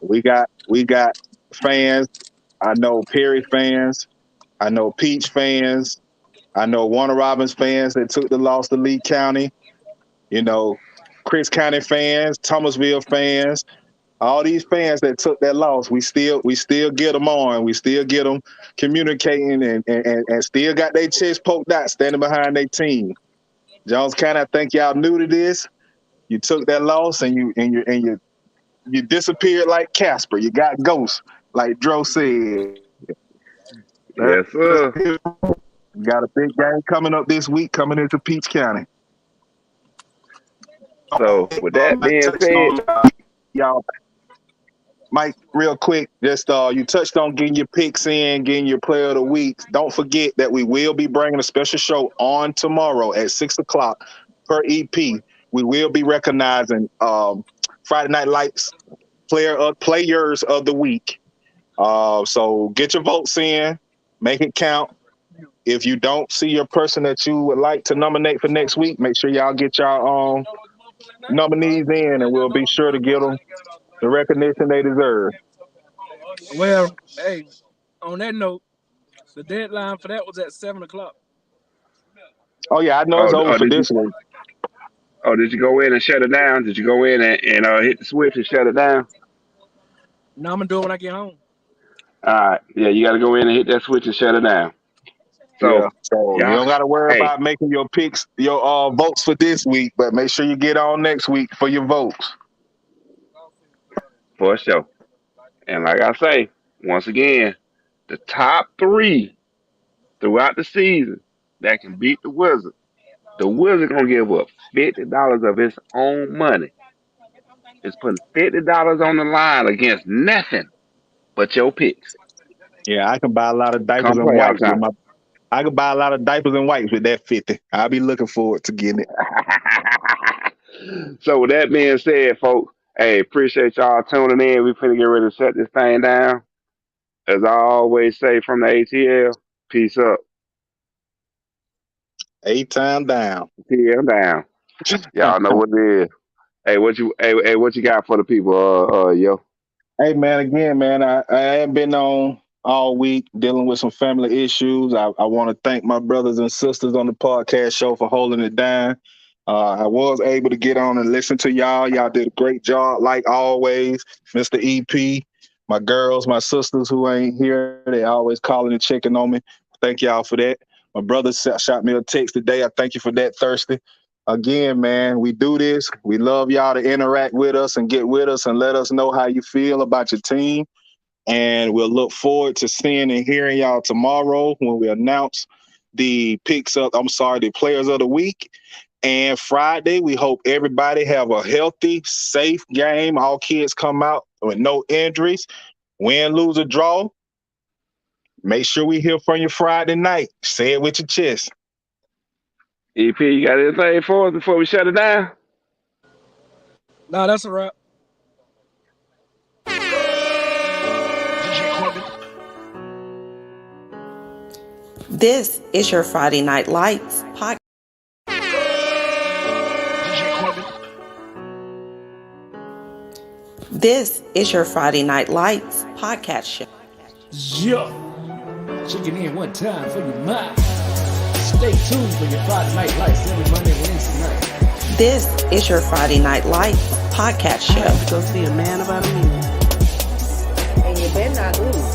We got fans. I know Perry fans. I know Peach fans. I know Warner Robins fans that took the loss to Lee County. You know, Chris County fans, Thomasville fans, all these fans that took that loss. We still get them on. We still get them communicating and still got their chest poked out, standing behind their team. Jones County, I think y'all new to this. You took that loss and you disappeared like Casper. You got ghosts, like Dro said. Yes, sir. Got a big game coming up this week, coming into Peach County. So with that being said, Y'all, Mike, real quick, just you touched on getting your picks in, getting your player of the week. Don't forget that we will be bringing a special show on tomorrow at 6 o'clock per EP. We will be recognizing Friday Night Lights players of the week. So get your votes in, make it count. If you don't see your person that you would like to nominate for next week, make sure y'all get y'all nominees in, and we'll be sure to give them the recognition they deserve. well, hey, on that note, the deadline for that was at 7 o'clock. Oh yeah, I know it's oh, over oh, for did you, this week. did you go in and shut it down? Did you go in and hit the switch and shut it down? Now I'm gonna do it when I get home. All right, yeah, you got to go in and hit that switch and shut it down. So, Yeah, so you y'all, don't got to worry hey, about making your picks, your votes for this week, but make sure you get on next week for your votes. for sure. And like I say, once again, the top 3 throughout the season that can beat the Wizards. The Wizards gonna give up $50 of its own money. It's putting $50 on the line against nothing but your picks. Yeah, I can buy a lot of diapers Come and playoff wipes with time. my. I could buy a lot of diapers and wipes with that 50. I'll be looking forward to getting it. So with that being said, folks, hey, appreciate y'all tuning in. We finna get ready to shut this thing down. As I always say from the ATL, peace up. 8 time down. TL down. Y'all know what it is. Hey, what you got for the people, yo? Hey man, again, man, I have been on all week dealing with some family issues. I want to thank my brothers and sisters on the podcast show for holding it down. I was able to get on and listen to y'all. Y'all did a great job, like always. Mr. EP, my girls, my sisters who ain't here, they always calling and checking on me. Thank y'all for that. My brother shot me a text today. I thank you for that, Thirsty. Again, man, we do this. We love y'all to interact with us and get with us and let us know how you feel about your team. And we'll look forward to seeing and hearing y'all tomorrow when we announce the players of the week. And Friday, we hope everybody have a healthy, safe game. All kids come out with no injuries. Win, lose, or draw. Make sure we hear from you Friday night. Say it with your chest. EP, you got anything for us before we shut it down? Nah, that's a wrap. This is your Friday Night Lights podcast. This is your Friday Night Lights podcast show. Yo, checking in one time for your mind. Stay tuned for your Friday Night Lights every Monday and Wednesday night. This is your Friday Night Lights podcast I have show. to go see a man about a minute. And you better not lose.